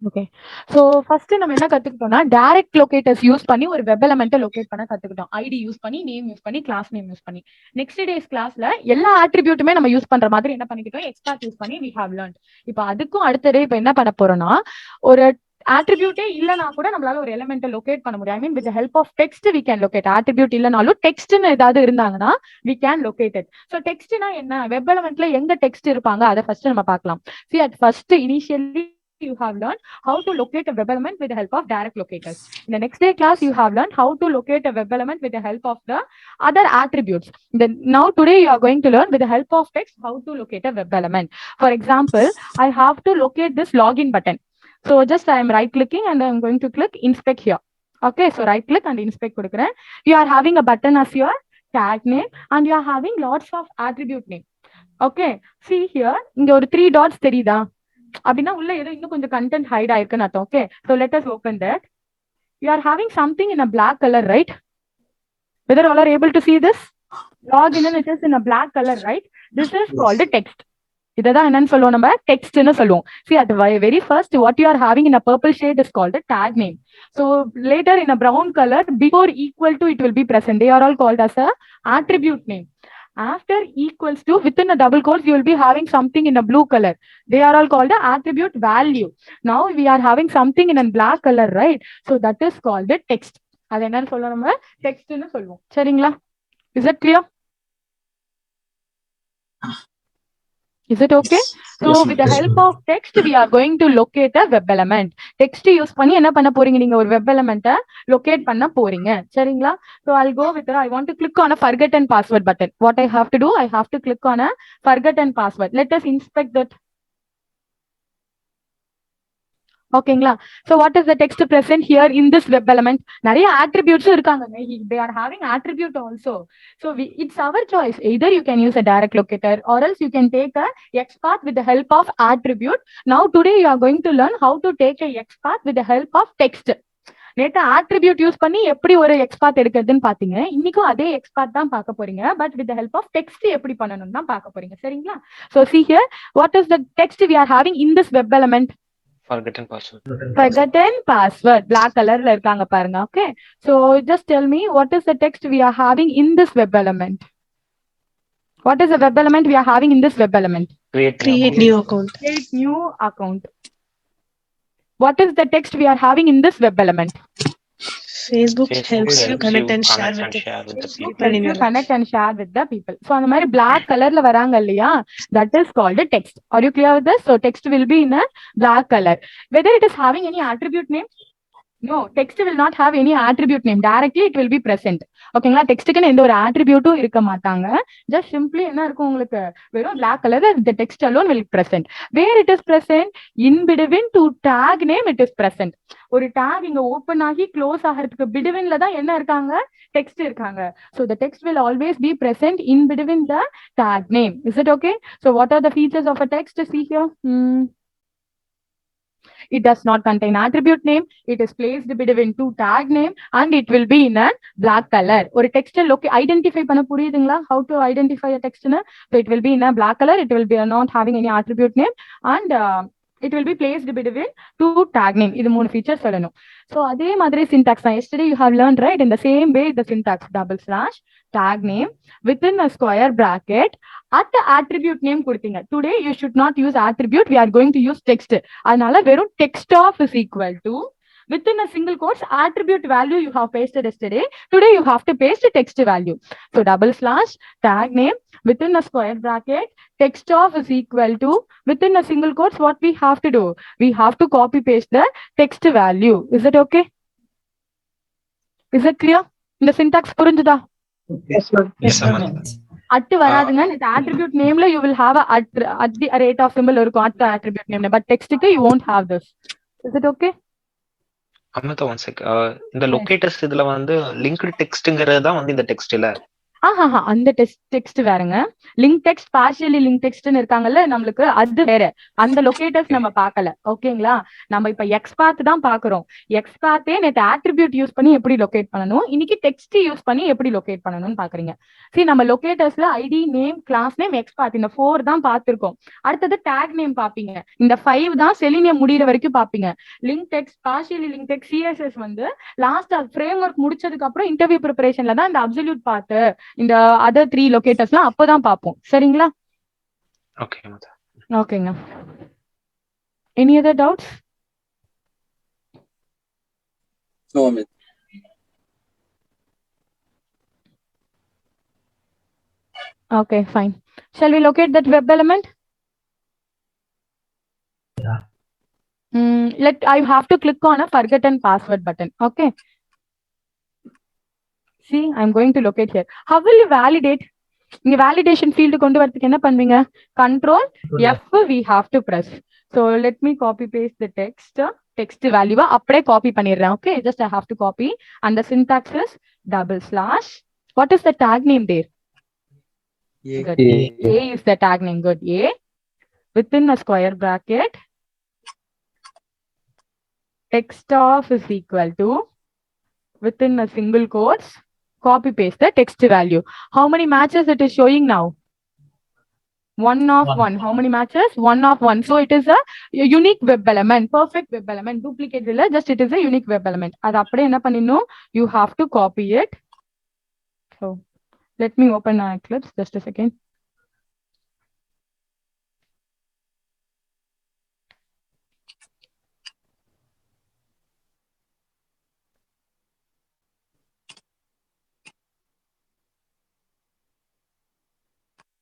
Okay. So first நம்ம என்ன கத்துக்கிட்டோம்னா direct லொகேட்டர்ஸ் use பண்ணி ஒரு வெப் எலமெண்ட்டை லொகேட் பண்ண கத்துக்கிட்டோம். ஐடி யூஸ் பண்ணி, நேம் யூஸ் பண்ணி, கிளாஸ் நேம் யூஸ் பண்ணி. நெக்ஸ்ட் டேஸ் கிளாஸ்ல எல்லா ஆட்ரிபியூட்டுமே நம்ம யூஸ் பண்ற மாதிரி என்ன பண்ணிக்கிட்டோம், எக்ஸ்ட்ராக்ட் யூஸ் பண்ணி வி ஹேவ் லேர்ன்ட். இப்போ அதுக்கும் அடுத்த டே இப்போ என்ன பண்ண போறோம்னா, ஒரு ஆட்ரிபியூட்டே இல்லனா கூட நம்மளால ஒரு எலிமெண்ட்டை லொகேட் பண்ண முடியும். I mean with help of text we can locate. Attribute இல்லனாலும் டெக்ஸ்ட்னு ஏதாவது இருந்தாங்கன்னா we can locate it. So டெக்ஸ்ட்னா என்ன, வெப் எலமெண்ட்ல எங்க டெக்ஸ்ட் இருப்பாங்க அதை ஃபர்ஸ்ட் நம்ம பார்க்கலாம். See at first initially you have learned how to locate a web element with the help of direct locators. In the next day class, you have learned how to locate a web element with the help of the other attributes. Now today you are going to learn with the help of text how to locate a web element. For example, I have to locate this login button. So just I am right clicking and I am going to click inspect here. Okay, so right click and inspect கொடுக்கிறேன். You are having a button as your tag name and you are having lots of attribute name. Okay, see here, இங்க ஒரு 3 dots தெரியுதா? அப்படின்னா உள்ள ஏதோ இன்னும் கொஞ்சம் content hide ஆயிருக்குன்னு அர்த்தம். Okay, so let us open that. You are having something in a black colour, right? Whether all are able to see this? login and it is in a black color, right? This is called text. இததான் என்னன்னு சொல்லுவோம், நம்ம டெக்ஸ்ட்னு சொல்லுவோம். See at the very first what you are having in a purple shade is called a tag name. So later in a brown color before equal to it will be present. They are all called as a attribute name. After equals to within a double quotes you will be having something in a blue color. They are all called a attribute value. Now we are having something in a black color, right? So that is called a text. அது என்னன்னு சொல்லுவோம், நம்ம டெக்ஸ்ட்னு சொல்லுவோம். சரிங்களா? Is that clear? Is it okay? So Yes, with the yes, help of text we are going to locate a web element. Text use பண்ணி என்ன பண்ண போறீங்க, நீங்க ஒரு web element locate பண்ண போறீங்க. சரிங்களா? So I'll go with I want to click on a forget and password button. What I have to do, I have to click on a forget and password. Let us inspect that. ஓகேங்களா? so what is the text present here in this web element? நிறைய attributes இருக்காங்க. they are having attribute also. so it's our choice. Either you can use a direct locator or else you can take a XPath with the help of attribute. Now today you are going to learn how to take a XPath with the help of text. நேற்று attribute use பண்ணி எப்படி ஒரு எக்ஸ்பாத் எடுக்கிறதுன்னு பாத்தீங்க. இன்னைக்கும் அதே எக்ஸ்பாத் தான் பார்க்க போறீங்க, but with help of text எப்படி பண்ணணும் தான் பார்க்க போறீங்க. சரிங்களா? so see here, what is the text we are having in this web element? Forgotten password. Forgotten password. Black color la irukanga parunga. Okay, so just tell me what is the text we are having in this web element? What is the web element we are having in this web element? create new account. Create new account. What is the text we are having in this web element? Facebook helps you connect and share with the people in your life. Connect and share with the people. So அந்த மாதிரி black colorல வராங்க இல்லையா, that is called a text. Are you clear with this? So text will be in a black color. Whether it is having any attribute name? No, text will not have any attribute name. Directly it will be present. ஓகேங்களா? டெக்ஸ்ட்டுக்குன்னு எந்த ஒரு ஆட்ரிபியூட்டும் இருக்க மாட்டாங்க. Just simply என்ன இருக்கும், உங்களுக்கு வெறும் black color the text alone will present. Where it is present? In between two tag name it is present. ஒரு tag இங்க ஓபன் ஆகி க்ளோஸ் ஆகிறதுக்கு பிட்வீன்ல தான் என்ன இருக்காங்க, டெக்ஸ்ட் இருக்காங்க. So the text will always be present in between the tag name. Is it okay? So what are the features of a text? See here. It does not contain attribute name. It is placed between two tag name and it will be in a black color. ஒரு text identify பண்ண புரியுதுங்களா? How to identify a text? So it will be in a black color. It will be not having any attribute name and it will be placed between two tag name. இது மூணு features சொல்லணும். So அதே மாதிரி syntax தான். Yesterday you have learned, right? In the same way the syntax double slash tag name within a square bracket at the attribute name கொடுத்தீங்க. Today you should not use attribute. We are going to use text. அதனால வெறும் text of is equal to within a single quotes attribute value you have pasted yesterday. Today you have to paste a text value. So double slash tag name within a square bracket text of is equal to within a single quotes. What we have to do? We have to copy paste the text value. Is it okay? Is it clear? இந்த syntax புரிஞ்சுதா? Yes, ma'am. At வராதுங்க. இந்த attribute nameல you will have a at the rate of symbol இருக்கும் at attribute name, but textக்கு you won't have this. Is it okay? அம்மா one sec. இந்த லொகேட்டர்ஸ் இதுல வந்து linked டெக்ஸ்ட்ங்கிறது தான் வந்து இந்த டெக்ஸ்ட் இல்ல. அந்த டெக்ஸ்ட் வேறங்க. லிங்க் டெக்ஸ்ட், பார்ஷியலி லிங்க் டெக்ஸ்ட்னு இருக்காங்கல்ல நம்மளுக்கு, அது வேற. அந்த லொகேட்டர்ஸ் நம்ம பார்க்கல. ஓகேங்களா? நம்ம இப்ப எக்ஸ்பாத் தான் பாக்குறோம். எக்ஸ்பாத்தே நேற்று ஆட்ரிபியூட் யூஸ் பண்ணி எப்படி லொகேட் பண்ணணும், இன்னைக்கு டெக்ஸ்ட் யூஸ் பண்ணி எப்படி லொகேட் பண்ணணும்னு பாக்குறீங்க. சரி, நம்ம லொகேட்டர்ஸ்ல ID, name, class name, XPath இந்த 4 தான் பார்த்திருக்கோம். அடுத்தது டேக் நேம் பாப்பீங்க. இந்த 5 தான் செலினியம் முடிகிற வரைக்கும் பாப்பீங்க. Link text, partially link text, CSS வந்து லாஸ்ட் ஃப்ரேம் ஒர்க் முடிச்சதுக்கு அப்புறம் இன்டர்வியூ ப்ரிப்பரேஷன்ல தான் இந்த அப்சல்யூட் பார்த்து இந்த அதர் 3 லொகேட்டர்ஸ்லாம் அப்பதான் பார்ப்போம். சரிங்களா? ஓகேங்க. Any other doubts? No, Amit. Okay, fine. Shall we locate that web element? Yeah. I have to click on a forgotten password button. Okay. See, I'm going to locate here. How will you validate? இங்க validation field கொண்டு வரதுக்கு என்ன பண்ணுவீங்க? Control F we have to press. So let me copy paste the text value அப்படியே copy பண்ணிடுறேன். Okay, just I have to copy and the syntax is /. What is the tag name there? Good. A is the tag name. Good. A within a square bracket text of is equal to within a single quotes, copy paste the text value. How many matches it is showing now? 1 of 1. How many matches? 1 of 1. So it is a unique web element, perfect web element. Duplicate illa, just it is a unique web element. Adu apdi enna panninum, you have to copy it. So let me open Eclipse just a second.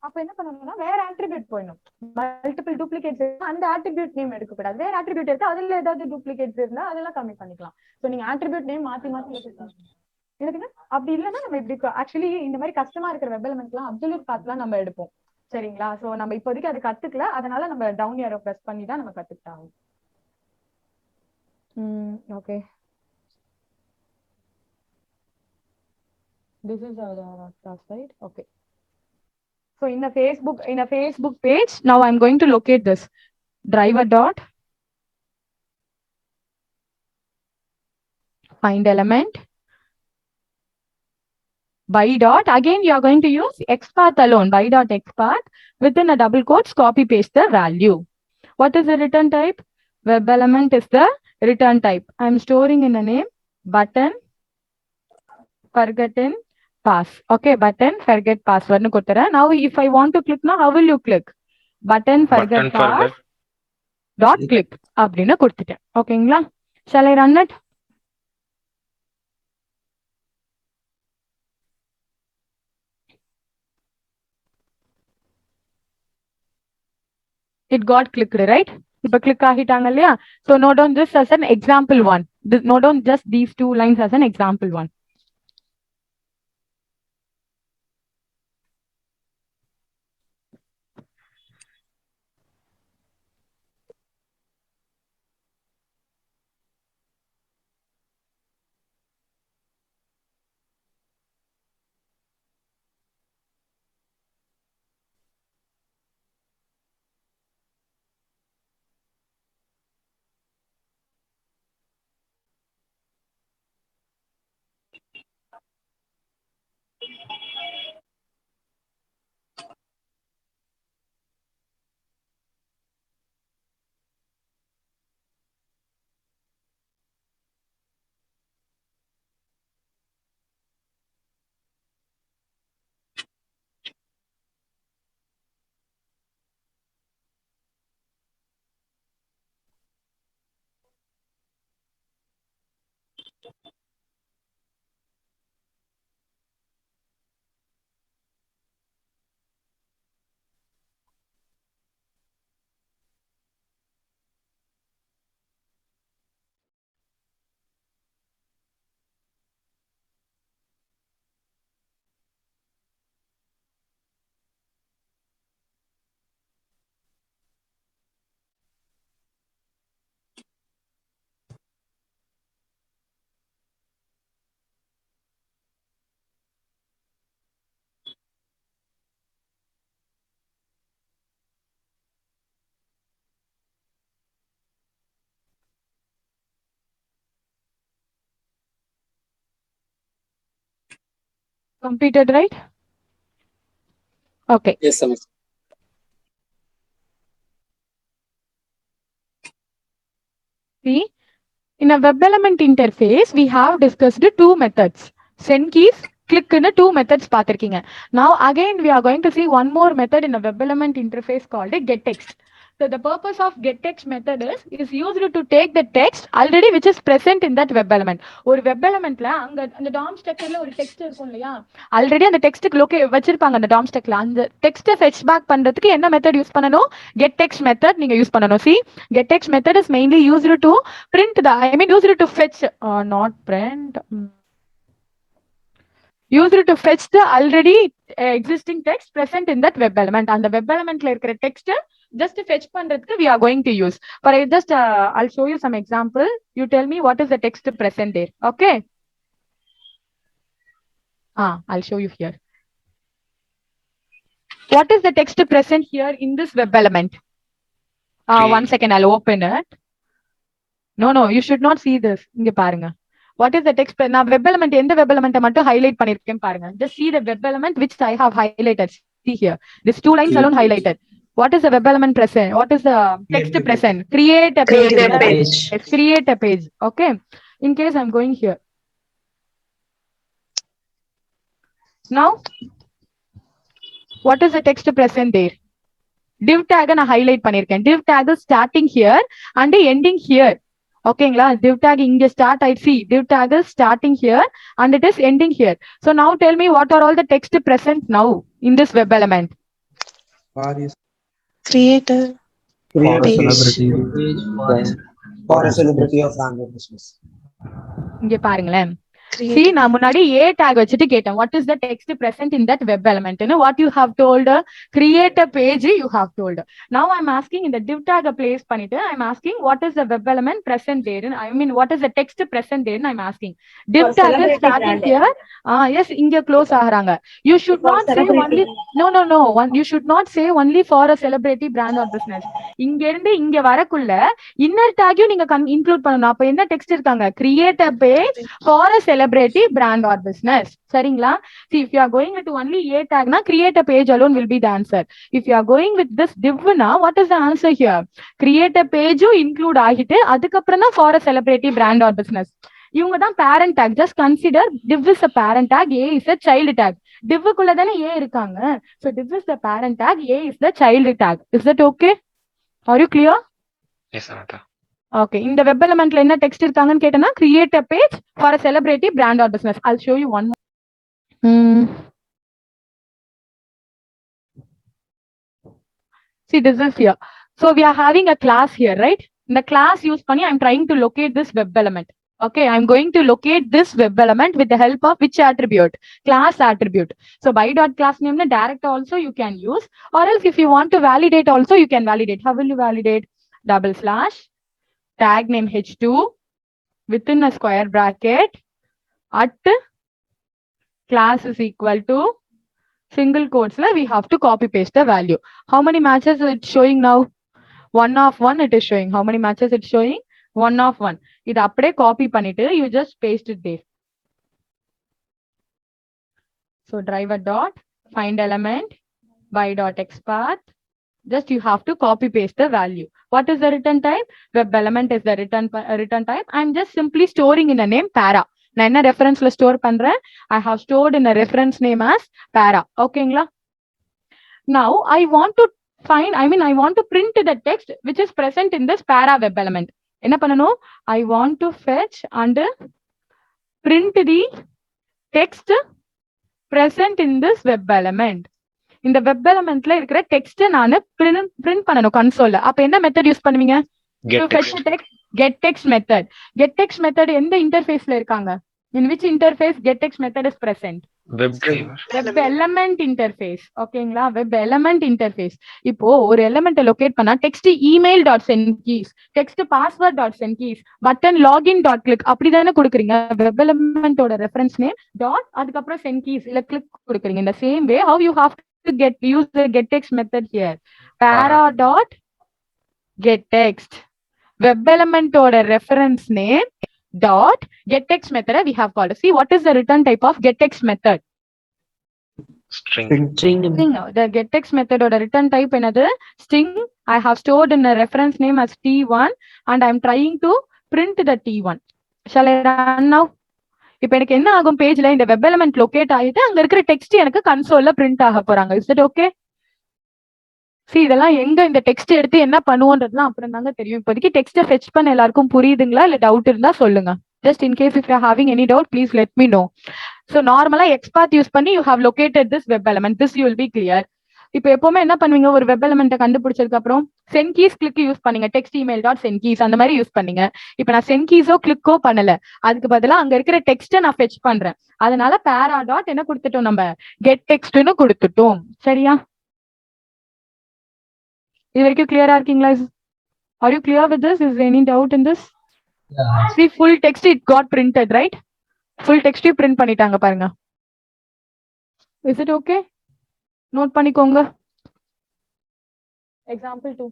அப்ப என்ன பண்ணணும்னா வேற attribute போயிடும். Multiple duplicates அந்த attribute name எடுக்க கூடாது. வேற attribute இருக்கு, அதுல ஏதாவது டூப்ளிகேட்ஸ் இருந்தா அதெல்லாம் கம்மி பண்ணிக்கலாம். சோ நீங்க ஆட்ரிபியூட் நேம் மாத்தி இருக்குங்க. அப்படி இல்லைன்னா நம்ம இப்படி ஆக்சுவலி இந்த மாதிரி கஷ்டமா இருக்கிற வெப் எலிமெண்ட்ஸ் எல்லாம் அப்சல்யூட் பாத்லாம் நம்ம எடுப்போம். சரிங்களா? சோ நம்ம இப்போதைக்கு அது கத்துக்கல, அதனால நம்ம டவுன் ஏரோ பிரஸ் பண்ணி தான் நம்ம கத்துக்கிட்டாங்க. Okay, this is our class site. Okay. So in a Facebook page, now I'm going to locate this driver dot find element by dot. Again, you are going to use XPath alone, by dot XPath within a double quotes, copy paste the value. What is the return type? Web element is the return type. I'm storing in a name button forgotten pass. Okay, button forget password. Now if I want to click now, how will you click? Button forget pass dot click. Abdina கொடுத்துட்டேன். ஓகேங்களா? Shall I run it? It got clicked, right? இப்ப click ஆகிட்டாங்க இல்லையா? So note down this as an example one. Note down just these 2 lines as an example one. Completed, right? Okay. Yes, Samit. See, in a web element interface, we have discussed two methods. Send keys, click in two methods. Now, again, we are going to see one more method in a web element interface called a getText. So the purpose of getText method is used to take the text already which is present in that web element. Or web element la அந்த DOM structureல ஒரு text இருக்கும் இல்லையா already அந்த டெக்ஸ்ட்க்கு வச்சிருப்பாங்க அந்த DOM structureல அந்த டெக்ஸ்ட்டை fetch back பண்றதுக்கு என்ன மெத்தட் யூஸ் பண்ணனும் getText method நீங்க யூஸ் பண்ணனும். See, getText method is mainly used to print the used to fetch not print used to fetch the already existing text present in that web element. And the web element la இருக்கிற text just fetch பண்றதுக்கு we are going to use. For just I'll show you some example. You tell me what is the text present there. Okay. I'll show you here. What is the text present here in this web element? One second, I'll open it. No, you should not see this. இங்க பாருங்க. What is the text? நான் web element எந்த web element மட்டும் highlight பண்ணிருக்கேன் பாருங்க. Just see the web element which I have highlighted. See here. These two lines alone highlighted. What is the web element present? What is the text present? Create a page. Yes, create a page. Okay. In case I'm going here. Now, what is the text present there? Div tag na highlight பண்ணிருக்கேன். Div tag is starting here and ending here. ஓகேங்களா div tag இங்க start ஆயிடுச்சு div tag is starting here and it is ending here. So now tell me what are all the text present now in this web element? Create a for a celebrity of random business. இங்க பாருங்களேன். See, நான் முன்னாடி a tag வச்சுட்டு கேட்டேன் what is the text present in that web element? What you have told, create a page you have told. Now I'm asking in the div tag place பண்ணிட்டு I'm asking what is the web element present there? What is the text present there? I'm asking. Div tag is starting here. Yes, இங்க close ஆகுறாங்க. You should not say only no. You should not say only for a celebrity brand or business. இங்க இருந்து இங்க வரக்குள்ள inner tag நீங்க include பண்ணனும். அப்ப என்ன text இருக்காங்க? Create a page for a celebrity brand or business. சரிங்களா? See, if you are going with only a tag na create a page alone will be the answer. If you are going with this div na, what is the answer here? Create a page include ஆகிட்டு அதுக்கப்புறம் தான் for a celebrity brand or business. இவங்க தான் parent tag. Just consider div is a parent tag, a is a child tag. div குள்ள தானே a இருக்காங்க. So div is the parent tag, a is the child tag. Is that okay? Are you clear? Yes, Ananta. Okay, in the web element la enna text irukanga ketana create a page for a celebrity brand or business. I'll show you one more. See, this is here. So we are having a class here, right? In the class use panni I'm trying to locate this web element. Okay, I'm going to locate this web element with the help of which attribute? Class attribute. So by dot class name na direct also you can use, or else if you want to validate also you can validate. How will you validate? Double slash tag name h2 within a square bracket at class is equal to single quotes we have to copy paste the value. How many matches it's showing now? 1 of 1 it is showing. How many matches it's showing? 1 of 1. It appade copy பண்ணிட்டு you just paste it there. So driver dot find element by dot xpath. Just you have to copy paste the value. What is the return type? Web element is the return type. I'm just simply storing in a name para. நான் என்ன ரெஃபரன்ஸ்ல store பண்றேன்? I have stored in a reference name as para. ஓகேங்களா? Now I want to find, I want to print the text which is present in this para web element. என்ன பண்ணணும்? I want to fetch and print the text present in this web element. இந்த web எலிமெண்ட்ல இருக்கிற text நான் print பண்ணனும் கன்சோல்ல. அப்ப என்ன method use பண்ணுவீங்க? getText method. getText method எந்த இன்டர்ஃபேஸ்ல இருக்காங்க? in which interface getText method is present? web element interface. ஓகேங்களா? web element interface. இப்போ ஒரு எலிமெண்ட்டை லொகேட் பண்ணா text email.send keys, text password.send keys, button login.click அப்படிதானே கொடுக்குறீங்க. web elementோட ரெஃபரன்ஸ் நேம் டாட் அதுக்கப்புறம் send keys இல்ல click கொடுக்குறீங்க. in the same way how you have to use the getText method here. para dot getText web element order reference name dot getText method we have called. See, what is the return type of getText method? String. String. The getText method or return type another string. I have stored in a reference name as T1 and I'm trying to print the T1. Shall I run now? இப்போ எனக்கு என்ன ஆகும் பேஜ்ல இந்த web element locate ஆயிட்டு அங்க இருக்கிற text எனக்கு கன்சோல்ல பிரிண்ட் ஆக போறாங்க. Is it okay? சரி, இதெல்லாம் எங்க இந்த டெக்ஸ்ட் எடுத்து என்ன பண்ணுவோன்றதுலாம் அப்புறம் தாங்க தெரியும். இப்போதைக்கு டெக்ஸ்ட்டை ஃபெச் பண்ண எல்லாருக்கும் புரியுதுங்களா? இல்ல டவுட் இருந்தா சொல்லுங்க. Just in case if you having any doubt please let me know. So நார்மலா XPath யூஸ் பண்ணி you have located this web element. This you will be clear. இப்போ எப்பவுமே என்ன பண்ணுவீங்க, ஒரு வெப் எலிமெண்ட்டை கண்டுபிடிச்சதுக்கு அப்புறம் சென்ட் கீஸ் கிளிக் யூஸ் பண்ணீங்க, text email dot send keys அந்த மாதிரி யூஸ் பண்ணீங்க. இப்போ நான் சென்ட் கீஸோ கிளிக்கோ பண்ணல, அதுக்கு பதிலா அங்க இருக்கிற டெக்ஸ்ட்டை நான் ஃபெச் பண்றேன். அதனால பேரா டாட் என்ன கொடுத்துட்டோம், நம்ம கெட் டெக்ஸ்ட்னு கொடுத்துட்டோம். சரியா? இது வரைக்கும் கிளியரா இருக்கீங்களா? Are you clear with this? Is any doubt in this? See, full text it got printed, right? Full text print பண்ணிட்டாங்க பாருங்க. Is it okay? நோட் பண்ணிக்கோங்க. Example 2.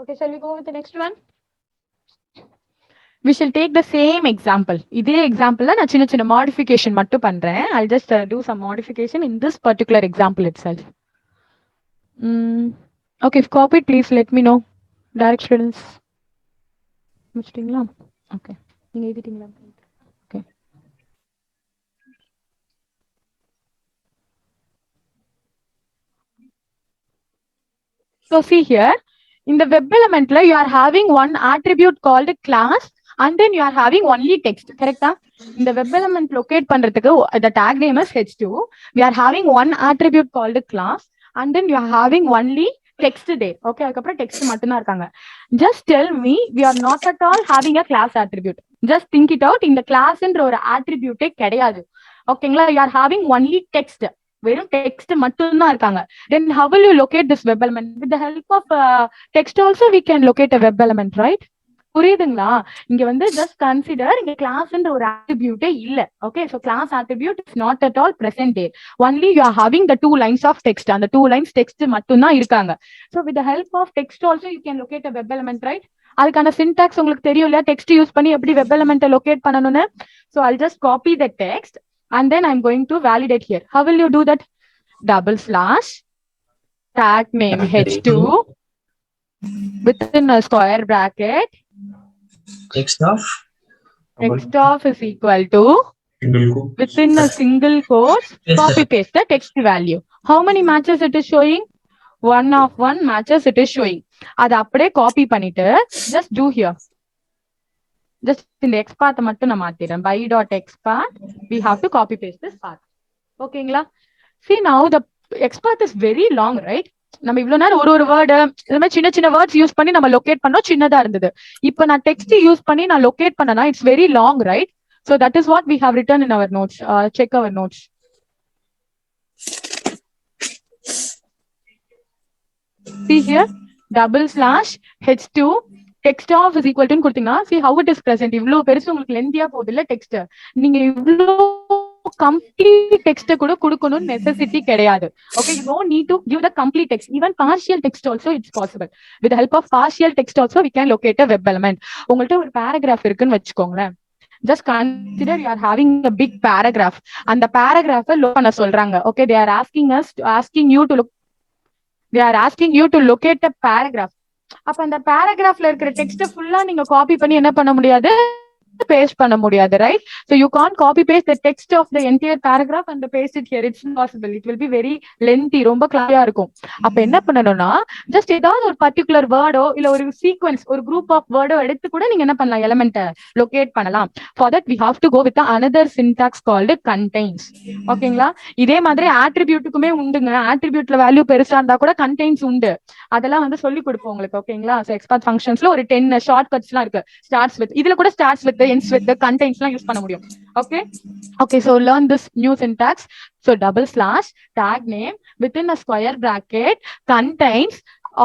Okay, shall we go with the next one? We shall take the same example. இதே எக்ஸாம்பிள்ல நான் சின்ன சின்ன modification மட்டும் பண்றேன். I'll just do some modification in this particular example itself. Okay, if copied, please let me know. Direct students. முடிச்சிட்டீங்களா? Okay. நீங்க எழுதிட்டீங்களா? Okay. So see here, in the web element, you are having one attribute called class, and then you are having only text. Correct? In the web element locate பண்றதுக்கு the tag name is h2. We are having one attribute called class, and then you are having only text there. Okay, அதுக்கப்புறம் text மட்டும் தான் இருக்காங்க. Just tell me, we are not at all having a class attribute. Just think it out. இந்த classன்ற ஒரு attribute கிடையாது. ஓகேங்களா? You are having only text. வெறும் text மட்டும் தான் இருக்காங்க. Then how will you locate this web element? With the help of text also we can locate a web element, right? புரியுதுங்களா? இங்க வந்து just consider இங்க classன்ற ஒரு attribute இல்ல. Okay, so class attribute is not at all present there. Only you are having the 2 lines of text. அந்த 2 lines text மட்டும் தான் இருக்காங்க. So with the help of text also you can locate a web element, right? அதுக்கான syntax உங்களுக்கு தெரியும் இல்லையா? Text use பண்ணி எப்படி web element லொகேட் பண்ணணும்னு. So I'll just copy the text and then I'm going to validate here. How will you do that? Double slash tag name h2 within a square bracket. Text of Text of is equal to within a single quote. Copy paste the text value. How many matches it is showing? 1 of 1 matches it is showing. அது அப்படியே copy பண்ணிட்டு just do here. Just in the XPath மட்டும் நான் மாத்திறேன். by.xpath we have to copy paste this path. ஓகேங்களா? See now the XPath is very long, right? நம்ம இவ்வளவு நேரம் ஒரு வேர்டு இந்த மாதிரி சின்ன சின்ன வேர்ட்ஸ் யூஸ் பண்ணி நம்ம லொகேட் பண்ணோம், சின்னதா இருந்தது. இப்ப நான் டெக்ஸ்ட் யூஸ் பண்ணி நான் லொகேட் பண்ணனா it's very long, right? So that is what we have written in our notes. Check our notes. See here, /h2 text of is equal to கொடுத்தீங்கன்னா see how it is present. இவ்வளவு பெருசு உங்களுக்கு லெந்தியா போகுது இல்ல text. நீங்க இவ்வளவு complete text கூட கொடுக்கணும் necessity கிடையாது. Okay, you don't need to give the complete text. Even partial text also it's possible. With the help of partial text also we can locate a web element. உங்கள்ட்ட ஒரு paragraph இருக்குன்னு வச்சுக்கோங்களேன். Just consider you are having a big paragraph. And the paragraph look பண்ண சொல்றாங்க. Okay, they are asking you to locate a paragraph. அப்ப அந்த paragraphல இருக்கிற text ஃபுல்லா நீங்க காப்பி பண்ணி என்ன பண்ண முடியாது, paste பண்ண முடியாது, right? So you can't copy paste the text of the entire paragraph and paste it here. It's impossible. It will be very lengthy, ரொம்ப கிளாரியா இருக்கும். அப்ப என்ன பண்ணணும்னா ஜஸ்ட் ஏதாவது ஒரு பர்டிகுலர் வேர்டோ இல்ல ஒரு சீக்வன்ஸ் ஒரு குரூப் ஆஃப் வேர்டோ எடுத்து கூட நீங்க என்ன பண்ணலாம், எலிமெண்ட்டை லொகேட் பண்ணலாம். For that we have to go with another syntax called contains. ஓகேங்களா? இதே மாதிரி ஆட்ரிபியூட்டுக்குமே உண்டுங்க. ஆட்ரிபியூட்ல வேல்யூ பெருசா இருந்தா கூட கண்டெய்ன்ஸ் உண்டு. அதெல்லாம் வந்து சொல்லி கொடுப்போம் உங்களுக்கு. ஓகேங்களா? சோ எக்ஸ்பர்ட் ஃபங்க்ஷன்ஸ்ல ஒரு 10 ஷார்ட் கட்ஸ் எல்லாம் இருக்கு. ஸ்டார்ட்ஸ் வித், இதுல கூட starts with, ends with, contains எல்லாம் யூஸ் பண்ண முடியும். Okay, so learn this new syntax. So /tag name within a square bracket contains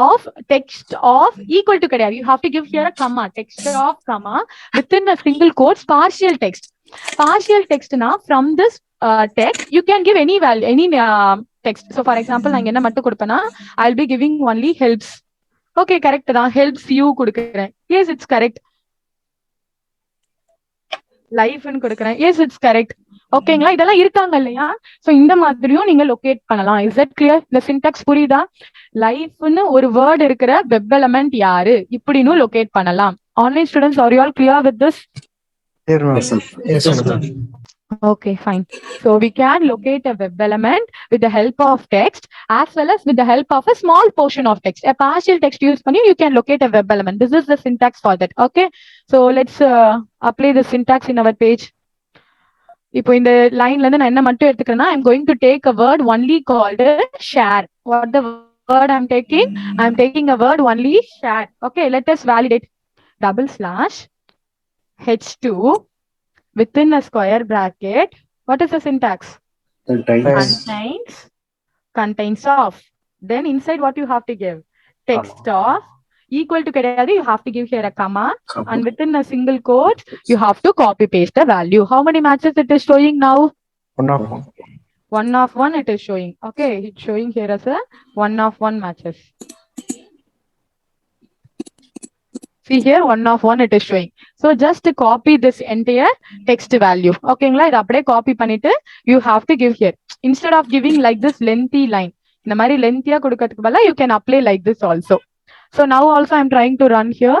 of text of equal to கிடையாது. You have to give here a comma, text of comma within a single quotes partial text. Partial text na from this text you can give any value, any text. So for example நான் என்ன மட்டும் கொடுப்பேனா I'll be giving only helps. Okay, correct தான். helps you கொடுக்கிறேன். Yes, it's correct. life ன்னு கொடுக்கிறேன். Yes, it's correct. ஓகேங்களா? இதெல்லாம் இருக்காங்க இல்லையா? சோ இந்த மாதிரியும் நீங்க லொகேட் பண்ணலாம். Is that clear? இந்த syntax புரியுதா? லைஃப்னு ஒரு வேர்ட் இருக்கிற வெப் எலிமெண்ட் யாரு இப்படின்னு லொகேட் பண்ணலாம். Online students, are you all clear with this? Yes, madam. Okay, fine. So we can locate a web element with the help of text as well as with the help of a small portion of text. A partial text use பண்ணி you can locate a web element. This is the syntax for that. Okay, so let's apply the syntax in our page. இப்போ இந்த லைன்ல இருந்து நான் என்ன மட்டும் எடுத்துக்கிறேன்னா I'm going to take a word only called share. What the word I'm taking? I'm taking a word only share. Okay, let us validate. /h2 within a square bracket. What is the syntax? Contains of. Then inside what you have to give? Text of equal to கிடையாது. You have to give here a comma. And within a single quote you have to copy paste the value. How many matches it is showing now? 1 of 1 it is showing. Okay, it's showing here as a 1 of 1 matches. See here 1 of 1 it is showing. So just to copy this entire text value. ஓகேங்களா? இத அப்படியே copy பண்ணிட்டு you have to give here. Instead of giving like this lengthy line, இந்த மாதிரி lengthy-ஆ கொடுக்கிறதுக்கு பதிலா you can apply like this also. So now also I'm trying to run here.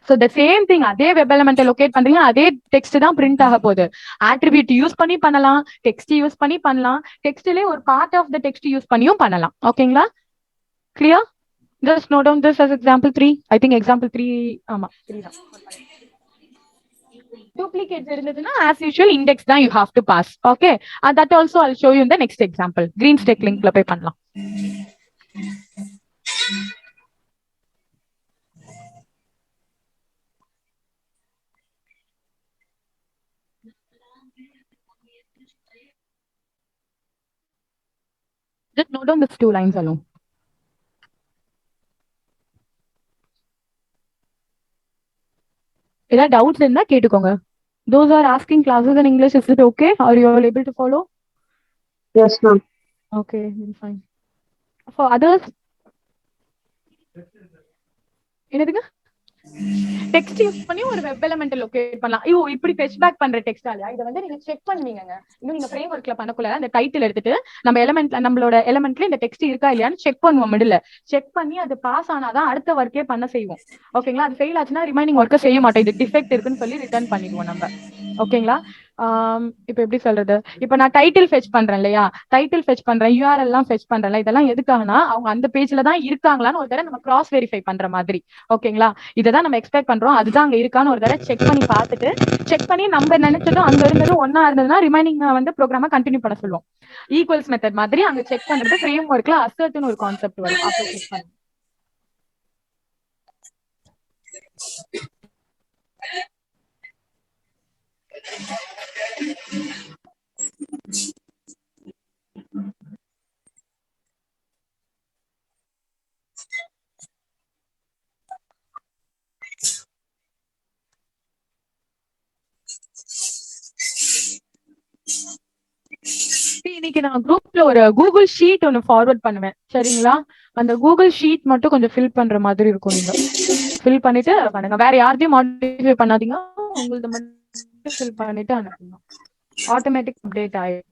So the same thing, அதே web element locate பண்றீங்க, அதே text தான் print ஆக போகுது. ஆட்ரிபியூட் யூஸ் பண்ணி பண்ணலாம், டெக்ஸ்ட் யூஸ் பண்ணி பண்ணலாம், டெக்ஸ்ட்லயே ஒரு part of the text use பண்ணியும் பண்ணலாம். ஓகேங்களா? Clear? Just note down this as example 3. I think example 3, ஆமா 3 தான். Duplicates இருந்ததுன்னா as usual index தான் you have to pass. Okay, and that also I'll show you in the next example. Green stack linkல போய் பண்ணலாம். Just note down these 2 lines alone. ஏதாவது doubts இருந்தா கேட்டுக்கோங்க. Those are asking classes in English. Is it okay? Are you all able to follow? Yes, ma'am. Okay, then fine. For others, என்னதுங்க? Text use பண்ணி ஒரு web element locate பண்ணலாம். ஐயோ, இப்படி fetch back பண்ற டெக்ஸ்ட் ஆல இத வந்து நீங்க செக் பண்ணுவீங்கங்க. இன்னும் நீங்க ஃப்ரேம்வொர்க்ல பண்ணக்குள்ள அந்த டைட்டில் எடுத்துட்டு நம்ம எலிமெண்ட்ல நம்மளோட எலிமெண்ட்ல இந்த டெக்ஸ்ட் இருக்கா இல்லையான்னு செக் பண்ணுவோம். மிடில் செக் பண்ணி அது பாஸ் ஆனாதான் அடுத்த ஒர்க்கே பண்ண செய்வோம். ஓகேங்களா? அது ஃபெயில் ஆச்சுன்னா ரிமைனிங் ஒர்க்கை செய்ய மாட்டோம். இது டிஃபெக்ட் இருக்குன்னு சொல்லி ரிட்டர்ன் பண்ணிடுவோம் நம்ம. ஓகேங்களா? இப்ப எப்படி சொல்றது, இப்ப நான் டைட்டில் ஃபெச் பண்றேன் இல்லையா, டைட்டில் ஃபெச் பண்றேன், யூஆர்எல் எல்லாம் ஃபெச் பண்றேன்ல, இதெல்லாம் எதுக்காகனா அவங்க அந்த பேஜ்ல தான் இருக்காங்களான்னு ஒரு தடவை நம்ம கிராஸ் வெரிஃபை பண்ற மாதிரி. ஓகேங்களா, இதான் நம்ம எக்ஸ்பெக்ட் பண்றோம், அதுதான் அங்க இருக்கான்னு ஒரு தடவை செக் பண்ணி பார்த்துட்டு, செக் பண்ணி நம்ம நினைச்சதும் அங்க இருந்ததும் ஒன்னா இருந்ததுன்னா ரிமைனிங் வந்து ப்ரோக்ராம கண்டினியூ பண்ண சொல்லுவோம். ஈக்குவல்ஸ் மெத்தட் மாதிரி அங்க செக் பண்றது ஃப்ரேம் ஒர்க்ல அசர்ட்னு ஒரு கான்செப்ட் வரும், அப்போ செக் பண்ணுவோம். இன்னைக்கு நான் குரூப்ல ஒரு கூகுள் ஷீட் ஒன்னு ஃபார்வர்ட் பண்ணுவேன், சரிங்களா? அந்த கூகுள் ஷீட் மட்டும் கொஞ்சம் ஃபில் பண்ற மாதிரி இருக்கும், நீங்க ஃபில் பண்ணிட்டு பண்ணுங்க, வேற யாரையும் மாடிஃபை பண்ணாதீங்க, உங்களுக்கு மட்டும் ஃபில் பண்ணிட்டு அனுப்புங்க, ஆட்டோமேட்டிக் அப்டேட் ஆயிடும்.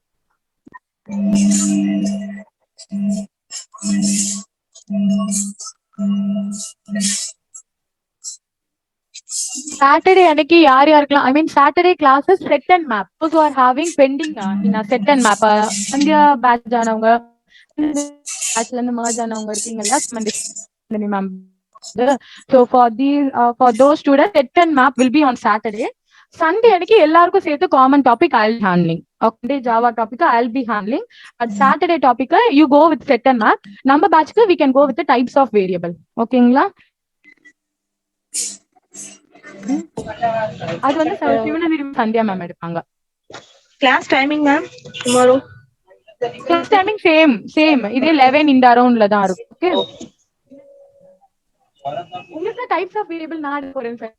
சாட்டர்டே அன்னைக்கு யார் யாருக்கெல்லாம், I mean Saturday classes set and map, those who are having pending in a set and map, India batch ஆனவங்க, பேட்ச்ல இருந்து மர்ஜ் ஆனவங்க இருக்கீங்களா ma'am. So for those students, set and map will be on Saturday. Sunday அன்னைக்கு எல்லாருக்கும் சேர்த்து common topic I'll be handling. Okay, Java topic I'll be handling. But Saturday topic you go with set and map. நம்ம பேட்ச்க்கு we can go with the types of variable. ஓகேங்களா? அது வந்து Sivanagiri Sandhya ma'am எடுப்பாங்க. Class timing ma'am tomorrow? Class timing same இதே 11 இந்த அரௌண்ட்ல தான் இருக்கும். Okay, உங்களுக்கு டைப்ஸ் ஆஃப் வேரியபிள் நான் எடுக்க போறேன் சார்.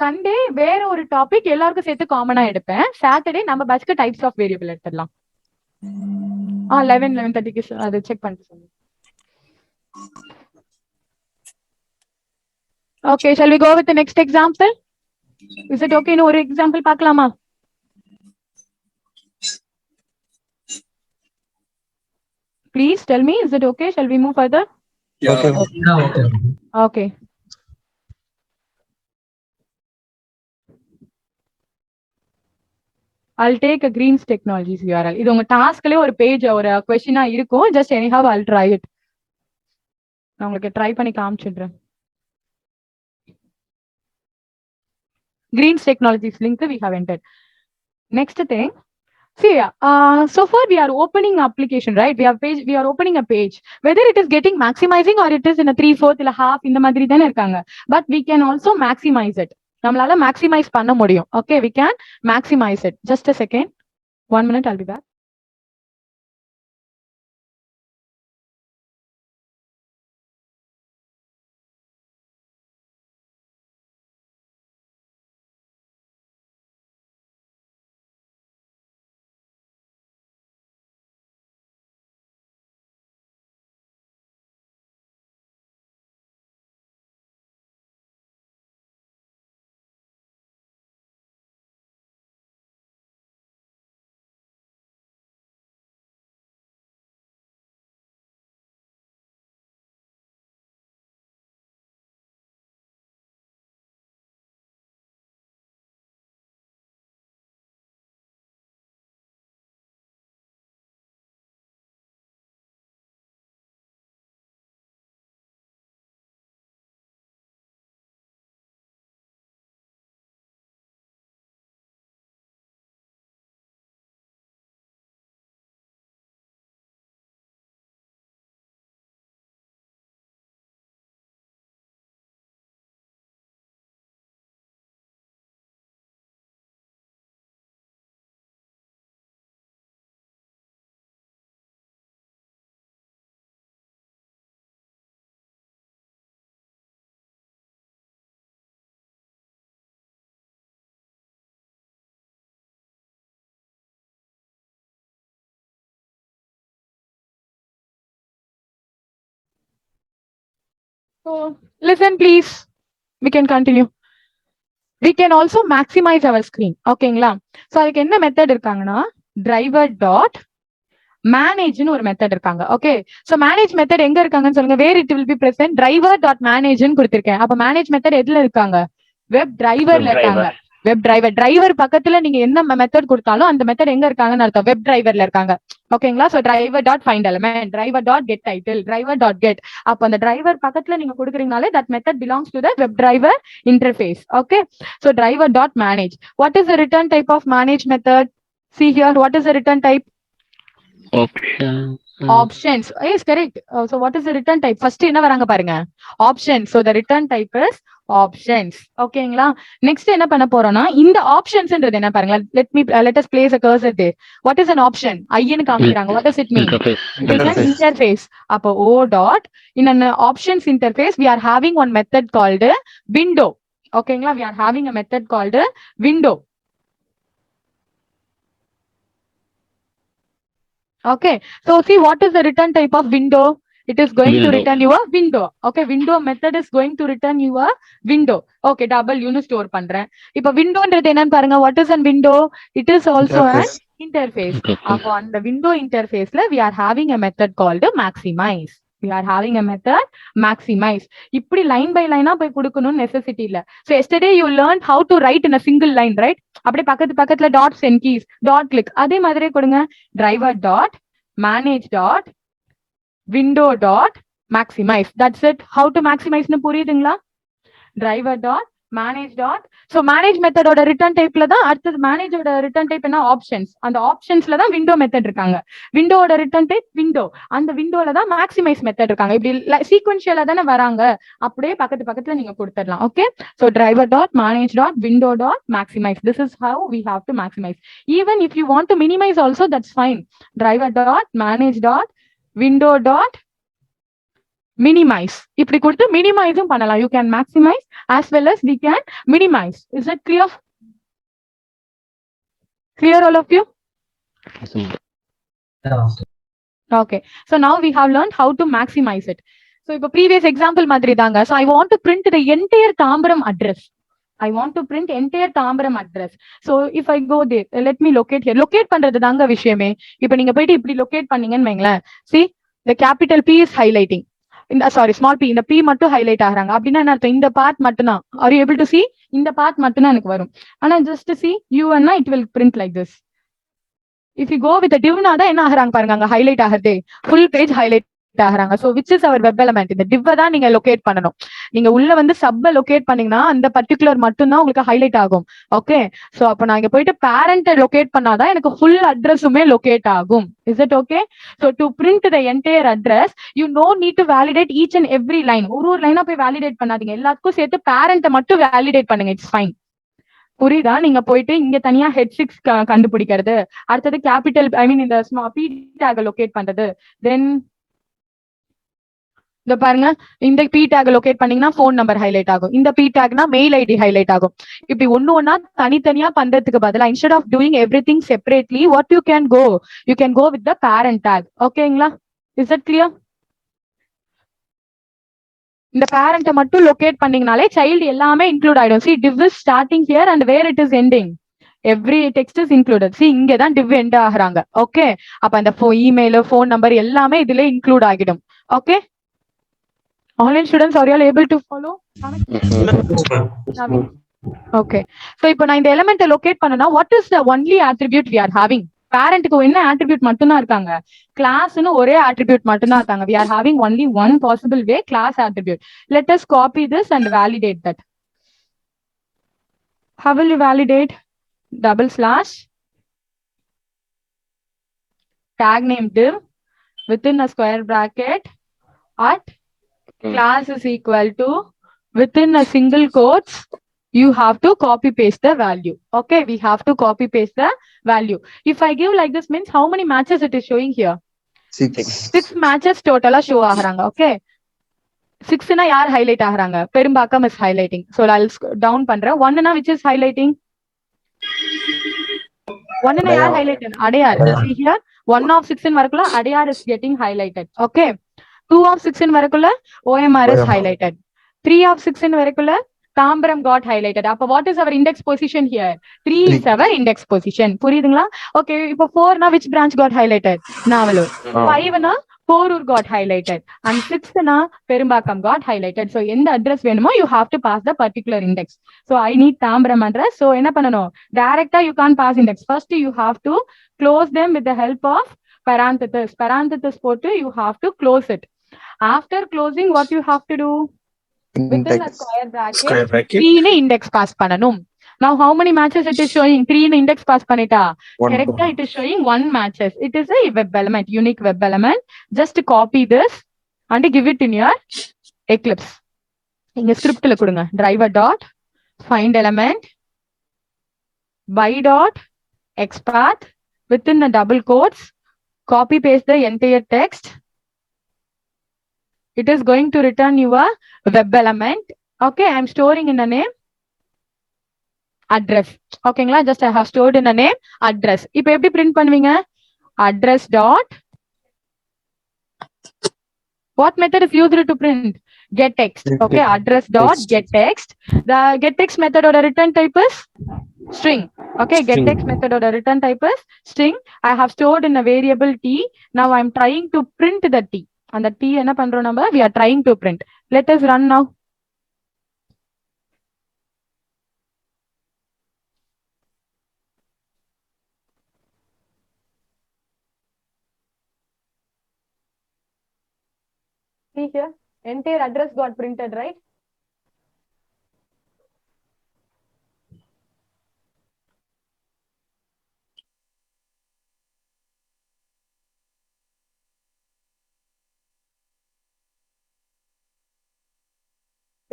சண்டே வேற ஒரு டாபிக் எல்லாருக்கும் சேர்த்து காமனா எடுப்பேன். சாட்டர்டே நம்ம பேட்ச்க்கு டைப்ஸ் ஆஃப் வேரியபிள் எடுத்துடலாம். 11:30க்கு அது செக் பண்ணிட்டு சொல்லுங்க. Okay, shall we go with the next example? Is it okay? இன்னும் ஒரு எக்ஸாம்பிள் பார்க்கலாமா? Please tell me, is it okay? Shall we move further? Yeah. Okay. I'll take a Greens Technologies URL. இது உங்க டாஸ்க்லயே ஒரு page ஒரு क्वेश्चनா இருக்கும். Just anyhow I'll try it. நான் உங்களுக்கு ட்ரை பண்ணி காமிச்சிடுறேன். Greens Technologies link we have entered. Next thing, see, so far we are opening application, right? We are opening a page. Whether it is getting maximizing or it is in a 3/4 இல்ல half இந்த மாதிரி தானே இருக்காங்க. But we can also maximize it. நம்மளால maximize பண்ண முடியும். Okay, we can maximize it. Just a second. 1 minute, I'll be back. So listen please, we can continue. We can also maximize our screen. ஓகேங்களா? So அதுக்கு என்ன method இருக்காங்கன்னா driver dot manage னு ஒரு method இருக்காங்க. Okay, so manage method எங்க இருக்காங்கன்னு சொல்லுங்க. வேர் it will be present driver dot manage னு கொடுத்திருக்கேன். அப்ப மேனேஜ் மெத்தட் எதுல இருக்காங்க? வெப் டிரைவர்ல இருக்காங்க. வெப் டிரைவர் பக்கத்துல நீங்க என்ன மெத்தட் கொடுத்தாலும் அந்த மெத்தட் எங்க இருக்காங்கன்னு அர்த்தம், வெப் டிரைவர்ல இருக்காங்க. ஓகேங்களா? So driver dot find element, driver dot get title, driver dot get. அப்ப அந்த டிரைவர் பக்கத்துல நீங்க கொடுக்குறீங்கனாலே that method belongs to the web driver interface. Okay, so driver dot manage. What is the return type of manage method? See here, what is the return type? Options. Yes, correct. So what is the return type? First என்ன வராங்க பாருங்க, options. So the return type is options. ஓகேங்களா? Next என்ன பண்ண போறோம்னா, இந்த ஆப்ஷன்ஸ்ன்றது என்ன பாருங்க. Let us place a cursor there. What is an option? ஐன்னு காமிக்கிறாங்க. What does it mean? It is an interface. அப்போ o dot in an options interface we are having one method called window. ஓகேங்களா? We are having a method called window. Okay, so see what is the return type of window? It is going to return you a window. Okay, window method is going to return you a window. Okay, double unit store பண்றேன். இப்ப windowன்றது என்னன்னு பாருங்க. What is a window? It is also an interface. அப்போ அந்த window interfaceல we are having a method called maximize. We are having a method maximize. இப்படி line by லைனா போய் கொடுக்கணும்னு நெசசிட்டி இல்ல. So yesterday you learned how to write in a single line, right? அப்படியே பக்கத்துல dots and keys, dot click, அதே மாதிரியே கொடுங்க. Driver dot manage dot window dot maximize. That's it. How to மேக்ஸிமைஸ்னு புரியுதுங்களா? Driver dot manage dot. So manage மெத்தடோட return டைப்ல தான் அடுத்தது மேனேஜோட ரிட்டர்ன் டைப் என்ன? ஆப்ஷன்ஸ். அந்த ஆப்ஷன்ஸ்ல தான் விண்டோ மெத்தட் இருக்காங்க. விண்டோட ரிட்டர்ன் டைப் விண்டோ, அந்த விண்டோல தான் மேக்ஸிமைஸ் மெத்தட் இருக்காங்க. இப்படி சீக்வென்ஷியலா தானே வராங்க, அப்படியே பக்கத்துல நீங்க கொடுத்துடலாம். Okay, so driver dot manage dot window dot maximize. This is how we have to maximize. Even if you want to minimize also that's fine. Driver dot manage dot window dot minimize. இப்படி கொடுத்து மினிமைஸும் பண்ணலாம். You can maximize as well as we can minimize. Is that clear? Clear all of you? Okay, so now we have learned how to maximize it. So இப்போ previous example மாதிரி தாங்க. So I want to print the entire Tambaram address. I want to print entire Tambaram address. So if I go there, let me locate here. Locate பண்றது தாங்க விஷயமே. இப்போ நீங்க போயிட்டு இப்படி locate பண்ணீங்கன்னு வைங்களேன். See, the capital P is highlighting. Small P, இந்த பி மட்டும் ஹைலைட் ஆகுறாங்க. அப்படின்னா என்ன அர்த்தம்? இந்த பார்ட் மட்டும் தான். Are you able to see? இந்த பார்ட் மட்டும் தான் எனக்கு வரும். ஆனா ஜஸ்ட் see யூன்னா it will print like this. If you go with டிவ்னா தான் என்ன ஆகுறாங்க பாருங்க, அங்க ஹைலைட் ஆகுது, ஃபுல் பேஜ் ஹைலைட் ஆகுறாங்க. So which is our web element? இந்த டிவ் தான் நீங்க லொகேட் பண்ணணும். நீங்க உள்ள வந்து சப்ப லொகேட் பண்ணீங்கன்னா அந்த பர்டிகுலர் மட்டும் தான் உங்களுக்கு ஹைலைட் ஆகும். ஓகே, சோ அப்ப நான் இங்க போயிட்டு பேரண்ட் லொகேட் பண்ணாதான் எனக்கு ஃபுல் அட்ரஸுமே லொகேட் ஆகும். Is it okay? So to print the entire address you no need to validate each and every line. ஒரு லைனா போய் வேலிடேட் பண்ணாதீங்க, எல்லாத்துக்கும் சேர்த்து பேரண்ட்டை மட்டும் வேலிடேட் பண்ணுங்க. It's fine. புரியுதா? நீங்க போயிட்டு இங்க தனியா H6 கண்டுபிடிக்கிறது, அடுத்தது கேபிட்டல் இந்த பி டேக் லொகேட் பண்றது, தென் இந்த பாருங்க இந்த பி டேக் லொகேட் பண்ணீங்கன்னா போன் நம்பர் ஹைலைட் ஆகும், இந்த பி டேக்னா மெயில் ஐடி ஹைலைட் ஆகும். இப்படி ஒண்ணா தனித்தனியா பண்றதுக்கு பதிலா instead of doing everything separately what you can go with the parent tag. ஓகேங்களா? Is that clear? இந்த பேரண்ட்டை மட்டும் லொகேட் பண்ணீங்கனாலே சைல்டு எல்லாமே இன்க்ளூட் ஆயிடும். See, div is starting here and where it is ending. Every text is included. See, இங்க தான் div end ஆகுறாங்க. ஓகே, அப்ப அந்த இமெயில், போன் நம்பர் எல்லாமே இதுல இன்க்ளூட் ஆகிடும். Okay, online students are you able to follow? Okay, so இப்போ நான் இந்த எலிமெண்ட்டை லொகேட் பண்ணனா what is the only attribute we are having? பேரண்ட்டுக்கு என்ன attribute மட்டும் தான் இருக்காங்க? கிளாஸ்னு ஒரே attribute மட்டும் தான் இருக்காங்க. We are having only one possible way, class attribute. Let us copy this and validate that. How will you validate? // tag name div within a square bracket at class is equal to within a single quotes you have to copy paste the value. Okay, we have to copy paste the value. If I give like this means how many matches it is showing here? 6 matches total show ஆகுறாங்க. Okay, 6 na யார் highlight ஆகுறாங்க? Perumbakkam is highlighting. So I'll down பண்றேன். 1 na which is highlighting? 1 na யார் highlight? Adyar. See here 1 of 6 in வரக்குள்ள Adyar is getting highlighted. Okay, 2 of 6 in வரக்குள்ள OMR is highlighted. 3 of 6 in வரக்குள்ள Tambaram got highlighted. அப்ப what is our index position here? 3 is our index position. புரியுதுங்களா? Okay, இப்போ 4 na which branch got highlighted? Navalur. 5 na Porur got highlighted. And 6th na Perumbakam got highlighted. So in the address venumo, you have to pass the particular index. So I need Tambaram address. So enna panano? Directa you can't pass index. First you have to close them with the help of parenthesis. Parenthesis போட்டு you have to close it. After closing, what you have to do? Within a square bracket, 3 னு index pass பண்ணனும். Now how many matches it is showing? 3 னு index pass பண்ணிட்டா. Correcta, it is showing 1 matches. It is a web element, unique web element. Just copy this and give it in your Eclipse. இங்க scriptல கொடுங்க. Driver dot find element by dot xpath within the double quotes. Copy paste the entire text. It is going to return your web element. Okay, I am storing in a name address. ஓகேங்களா, just I have stored in a name address. இப்போ எப்படி print பண்ணுவீங்க? Address dot what method is used to print? Get text. Okay, address dot get text. The get text method or return type is string. Okay, get text method or return type is string. I have stored in a variable t. Now I am trying to print the t. And the t என்ன பண்றோம் நம்ம? We are trying to print. Let us run now. See here, entire address got printed, right?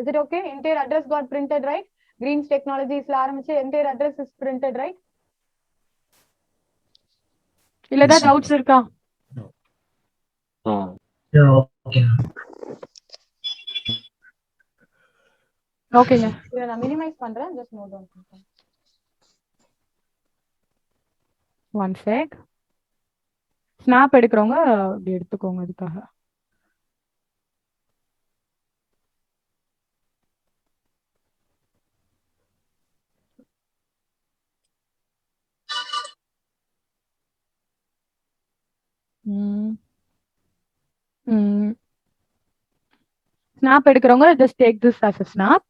Is it okay? Entire address got printed, right? Greens Technologies la ஆரம்பிச்சு entire address is printed, right? இல்ல ஏதாவது doubts இருக்கா? ஓகேங்க, இத நான் minimise பண்றேன். just note down பண்ணுங்க. One sec. Snap எடுக்கிறவங்க இப்படி எடுத்துக்கோங்க அதுக்காக. ஸ்னாப் எடுக்கிறவங்க just take this as a snap.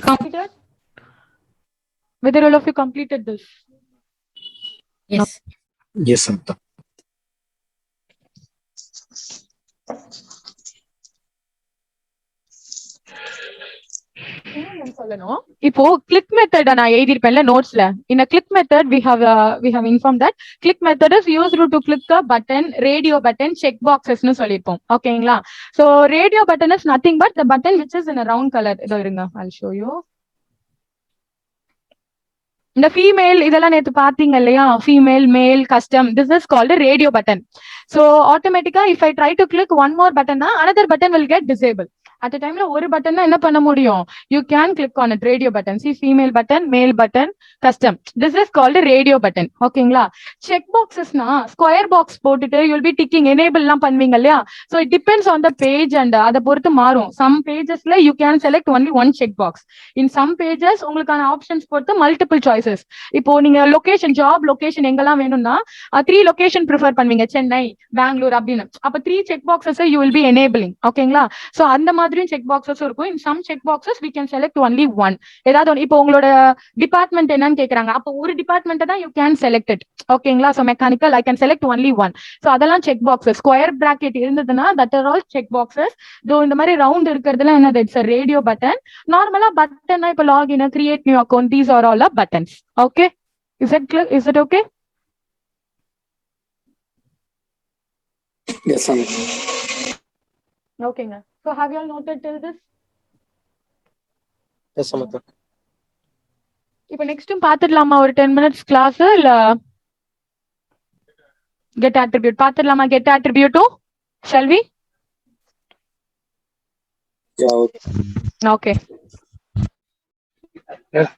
Completed? Whether all of you completed this? Yes. Yes, Samta. சொல்லணும். இப்போ கிளிக் மெத்தட் நான் எழுதிருப்பேன்ல நோட்ஸ்ல. In a click method we have informed that click method is used to click a button, radio button, check boxes னு சொல்லிருப்போம். ஓகேங்களா? So radio button is nothing but the button which is in a round color. இதோ இருங்க, I'll show you. இந்த female இதெல்லாம் நேத்து பாத்தீங்க இல்லையா? Female, மேல், custom. This is called a radio button. So automatically if I try to click one more button, another button will get disabled. At a time ஒரு button தான் என்ன பண்ண முடியும்? You can click on it. Radio button. See, female button, male button, custom. This is called a radio button. ஓகேங்களா? Check boxes na square box போட்டுட்டு you will be ticking enable எல்லாம் பண்ணுவீங்க இல்லையா? So it depends on the page and அத பொறுத்து மாறும். Some pagesல you can select only one check box. In some pages உங்களுக்கான options பொறுத்து multiple choices. இப்போ நீங்க லொகேஷன், ஜாப் லொகேஷன் எங்கெல்லாம் வேணும்னா 3 லொகேஷன் ப்ரிஃபர் பண்ணுவீங்க, சென்னை, பெங்களூர் அப்படின்னு. அப்ப 3 check boxes you will be enabling. ஓகேங்களா? So அந்த மாதிரியும் செக் பாக்ஸஸ் இருக்கும். In some check boxes we can select only one. ஏதாவது இப்போ உங்களோட டிபார்ட்மெண்ட் என்னன்னு கேக்குறாங்க, அப்போ ஒரு டிபார்ட்மெண்ட் தான் you can select it. ஓகேங்களா? So mechanical I can select only one. So அதெல்லாம் செக் பாக்ஸஸ். ஸ்கொயர் பிராக்கெட் இருந்ததுன்னா that are all check boxes. தோ இந்த மாதிரி ரவுண்ட் இருக்கிறதுல என்னது? It's a radio button. நார்மலா பட்டன்னா இப்போ login, create new account, these are all buttons. Okay, is it clear? Is it okay? Yes, Samta. ஓகேங்க. So have you all noted till this? Yes, Samta. இப்போ நெக்ஸ்டும் பாத்துடலாமா? ஒரு 10 minutes class இல்ல get attribute பாத்துடலாமா? Get attribute do shall we? Yeah, okay. Okay. Yes.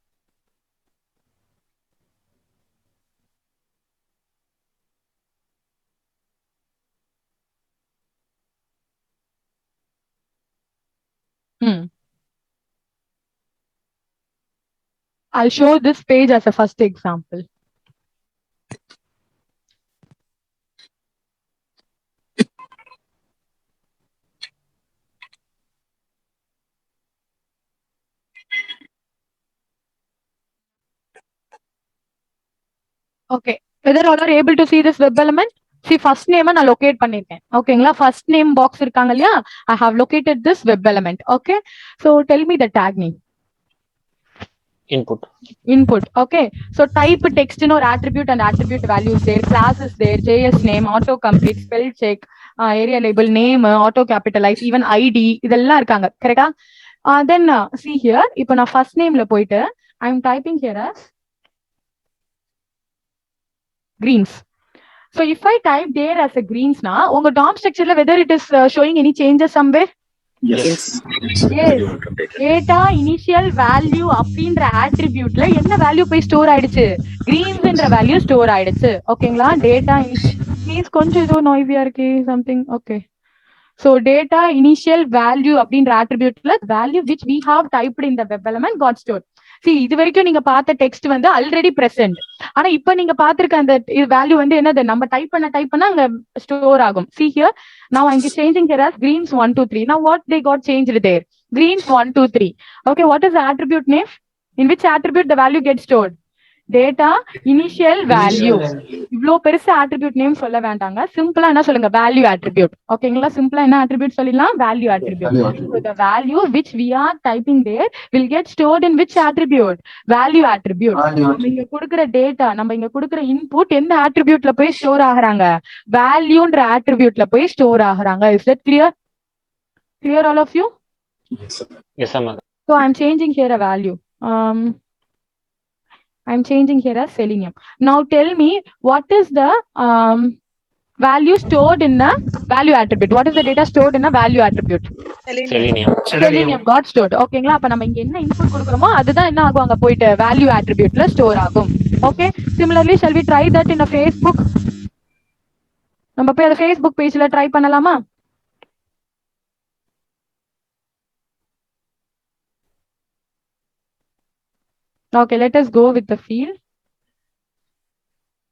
I'll show this page as a first example. Okay, whether all are able to see this web element? See, first name நான் locate பண்ணிருக்கேன். ஓகேங்களா, first name box இருக்காங்க இல்லையா, I have located this web element. Okay, so tell me the tag name. Input. Okay, so type text in or attribute and attribute values there, class is there, JS name, auto complete, spell check, area label, name, auto capitalize, even ID இதெல்லாம் இருக்காங்க. கரெக்டா? Then see here, இப்போ நான் first nameல போயிட்டு I am typing here as greens. So if I type there as a greens na, உங்க DOM structureல whether it is showing any changes somewhere? Yes. Yes. Data initial value அப்படின்ற attributeல என்ன value போய் store ஆயிடுச்சு? greensன்ற value store ஆயிடுச்சு. ஓகேங்களா, data please கொஞ்சம் ஏதோ நாய்ஸியா இருக்கு something. Okay, so data initial value அப்படின்ற attributeல value which we have typed in the web element got stored. See, இது வரைக்கும் நீங்க பார்த்த டெக்ஸ்ட் வந்து ஆல்ரெடி பிரசன்ட். ஆனா இப்ப நீங்க பாத்திருக்க அந்த வேல்யூ வந்து என்னது, நம்ம டைப் பண்ண அங்க ஸ்டோர் ஆகும். See here, now I'm changing here as greens 1 2 3. Now what they got changed there? Greens 1 2 3. Okay, what is the attribute name? In which attribute the value gets stored? Data initial value. இவ்ளோ பெருசா attribute name சொல்ல வேண்டாங்க, சிம்பிளா என்ன சொல்லுங்க, value attribute. ஓகேங்களா, சிம்பிளா என்ன attribute சொல்லிடலாம், value attribute. So the value which we are typing there will get stored in which attribute? Value attribute. நம்ம இங்க கொடுக்கிற டேட்டா, நம்ம இங்க கொடுக்கிற இன்புட் எந்த attributeல போய் ஸ்டோர் ஆகுறாங்க? வேல்யூன்ற attributeல போய் ஸ்டோர் ஆகுறாங்க. Is that clear? Clear all of you? Yes, ma'am. So I'm changing here a value. I'm changing here as selenium. Now tell me, what is the value stored in a value attribute? What is the data stored in a value attribute? Selenium got stored. ஓகேங்களா, அப்ப நம்ம இங்க என்ன input கொடுக்கறோமோ அதுதான் என்ன ஆகும், அங்க போயிட்டு value attributeல ஸ்டோர் ஆகும். Okay, similarly shall we try that in a Facebook? நம்ம போய் அந்த Facebook பேஜ்ல ட்ரை பண்ணலாமா? Okay, let us go with the field,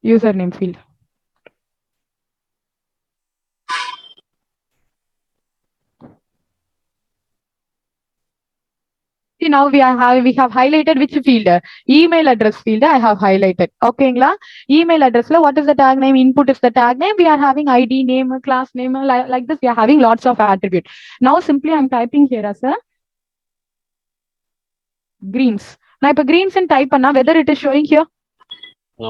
username field. See, now we have highlighted which field? Email address field I have highlighted. Okay, email address what is the tag name? Input is the tag name. We are having ID, name, class name, like this. We are having lots of attributes. Now simply I'm typing here as a greens. Now if greens and type anna, whether it is showing here? No.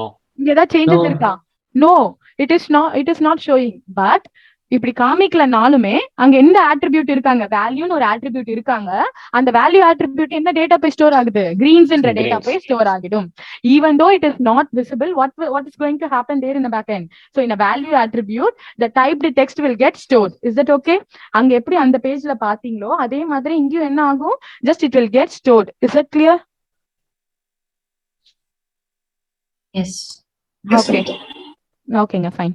That changes irka? No, it is not showing. But இப்படி காமிக்கலனாலுமே அங்க எந்த attribute இருக்காங்க, வேல்யூன்னு ஒரு attribute இருக்காங்க, அந்த value attribute என்ன data போய் store ஆகுது, greensன்ற டேட்டா போய் ஸ்டோர் ஆகிடும். Even though it is not visible, what is going to happen there in the back end? So in a value attribute, the typed text will get stored. Is that okay? அங்க எப்படி அந்த பேஜ்ல பாத்தீங்களோ அதே மாதிரி இங்கேயும் என்ன ஆகும், just it will get stored. Is that clear? Yes. Okay. Okay, fine.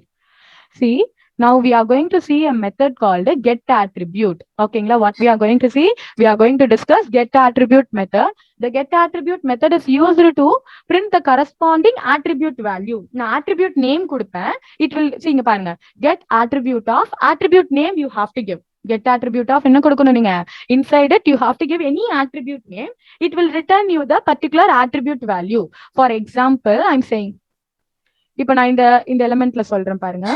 See, now we are going to see a method called get attribute. Okay, what we are going to see? We are going to discuss get attribute method. The get attribute method is used to print the corresponding attribute value. Now attribute name கொடுப்பேன். It will see இங்க பாருங்க. Get attribute of attribute name you have to give. Get attribute of என்ன கொடுக்கணும் நீங்க? Inside it you have to give any attribute name. It will return you the particular attribute value. For example, I'm saying இப்போ நான் இந்த எலிமெண்ட்ல சொல்றேன் பாருங்க.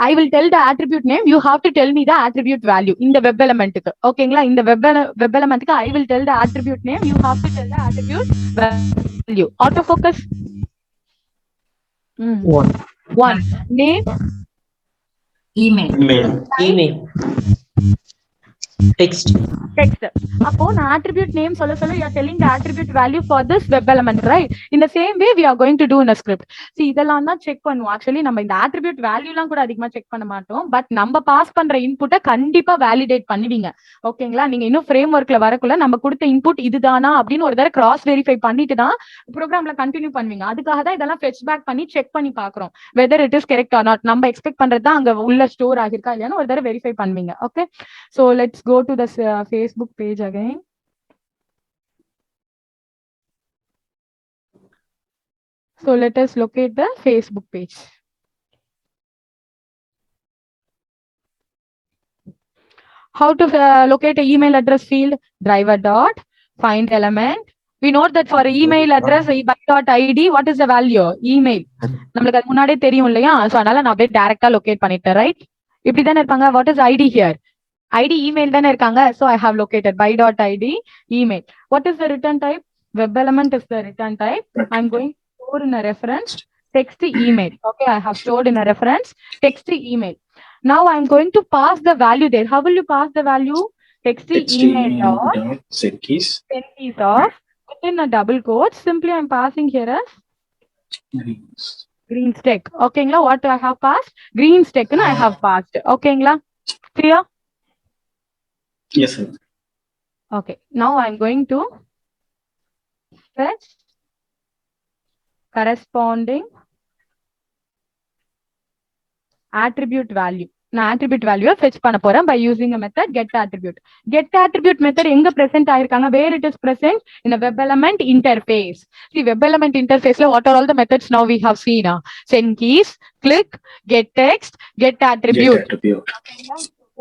I will tell the attribute name, you have to tell me the attribute value in the web element. Okay, in the web element I will tell the attribute name, you have to tell the attribute value. Autofocus. One. Name. Email. Text. அப்போ நான் attribute name சொல்ல you are telling the attribute value for this web element, right? In the same way we are going to do in a script. See, இதெல்லாம் தான் check பண்ணுவோம். Actually நம்ம இந்த attribute value எல்லாம் கூட அதிகமா செக் பண்ண மாட்டோம். பட் நம்ம பாஸ் பண்ற இன்புட்டை கண்டிப்பா வேலிடேட் பண்ணுவீங்க. ஓகேங்களா, நீங்க இன்னும் ஃப்ரேம் ஒர்க்ல வரக்குள்ள நம்ம கொடுத்த இன்புட் இதுதானா அப்படின்னு ஒரு தடவை கிராஸ் வெரிஃபை பண்ணிட்டு தான் ப்ரோக்ராம்ல கண்டினியூ பண்ணுவீங்க. அதுக்காக தான் இதெல்லாம் ஃபெட்ச் பேக் பண்ணி செக் பண்ணி பாக்குறோம் whether it is correct R not. நம்ம எக்ஸ்பெக்ட் பண்றது தான் அங்க உள்ள ஸ்டோர் ஆகிருக்கா இல்லையான்னு ஒரு தடவை வெரிஃபை பண்ணுவீங்க. Okay, so let's go to the Facebook page again. So let us locate the Facebook page. How to locate an email address field? Driver dot find element. We know that for email address by dot id, what is the value? Email. நம்மளுக்கு அது முன்னாடியே தெரியும் இல்லையா? So அதனால நான் அப்படியே டைரக்டா locate பண்ணிட்டேன், ரைட்? இப்படி தானே இருப்பாங்க. What is id here? id email தானே இருக்காங்க. So I have located by dot id email. What is the return type? Web element is the return type. I'm going to store in a reference text email. Okay, I have stored in a reference text email. Now I'm going to pass the value there. How will you pass the value? Text email dot send keys of within a double quote. Simply I'm passing here as green stack. Okay, what I have passed? Green stack and I have passed. Okay, clear? Yes, sir. Okay, now I'm going to fetch corresponding attribute value. நான் attribute value fetch பண்ண போறேன் by using a method get attribute. Get attribute method எங்க present ஆயிருக்காங்க? Where it is present? In a web element interface. See, web element interface what are all the methods now we have seen? Send keys, click, get text, get attribute.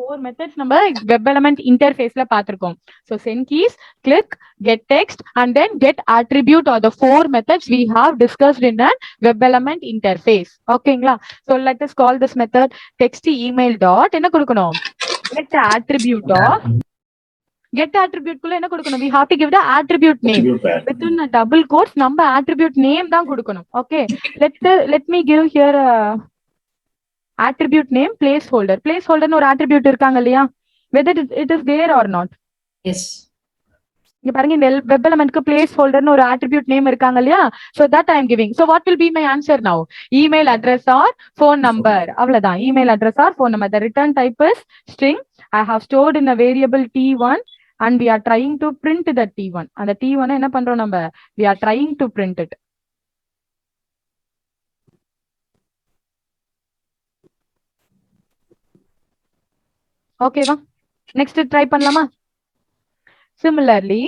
Four methods நம்ம web element interface ல பாத்திருக்கோம். So send keys, click, get text and then get attribute are the four methods we have discussed in a web element interface. ஓகேங்களா? So let us call this method text email dot என்ன கொடுக்கணும்? Get attribute of get attribute குள்ள என்ன கொடுக்கணும்? We have to give the attribute name. Within a double quotes நம்ம attribute name தான் கொடுக்கணும். Okay, let me give here a attribute name placeholder. Placeholder ஒரு attribute இருக்காங்க இல்லையா? Whether it is there or not. Yes. இங்க பாருங்க இந்த web element க்கு placeholder ஒரு attribute name இருக்காங்க இல்லையா? So that I am giving. So what will be my answer now? Email address or phone number. அவ்வளவுதான். Email address or phone number. The return type is string. I have stored in a variable t1 and we are trying to print the t1. அந்த t1 என்ன பண்றோம் நம்ம? We are trying to print it. ஓகேவா? Next try பண்ணலாமா? Similarly,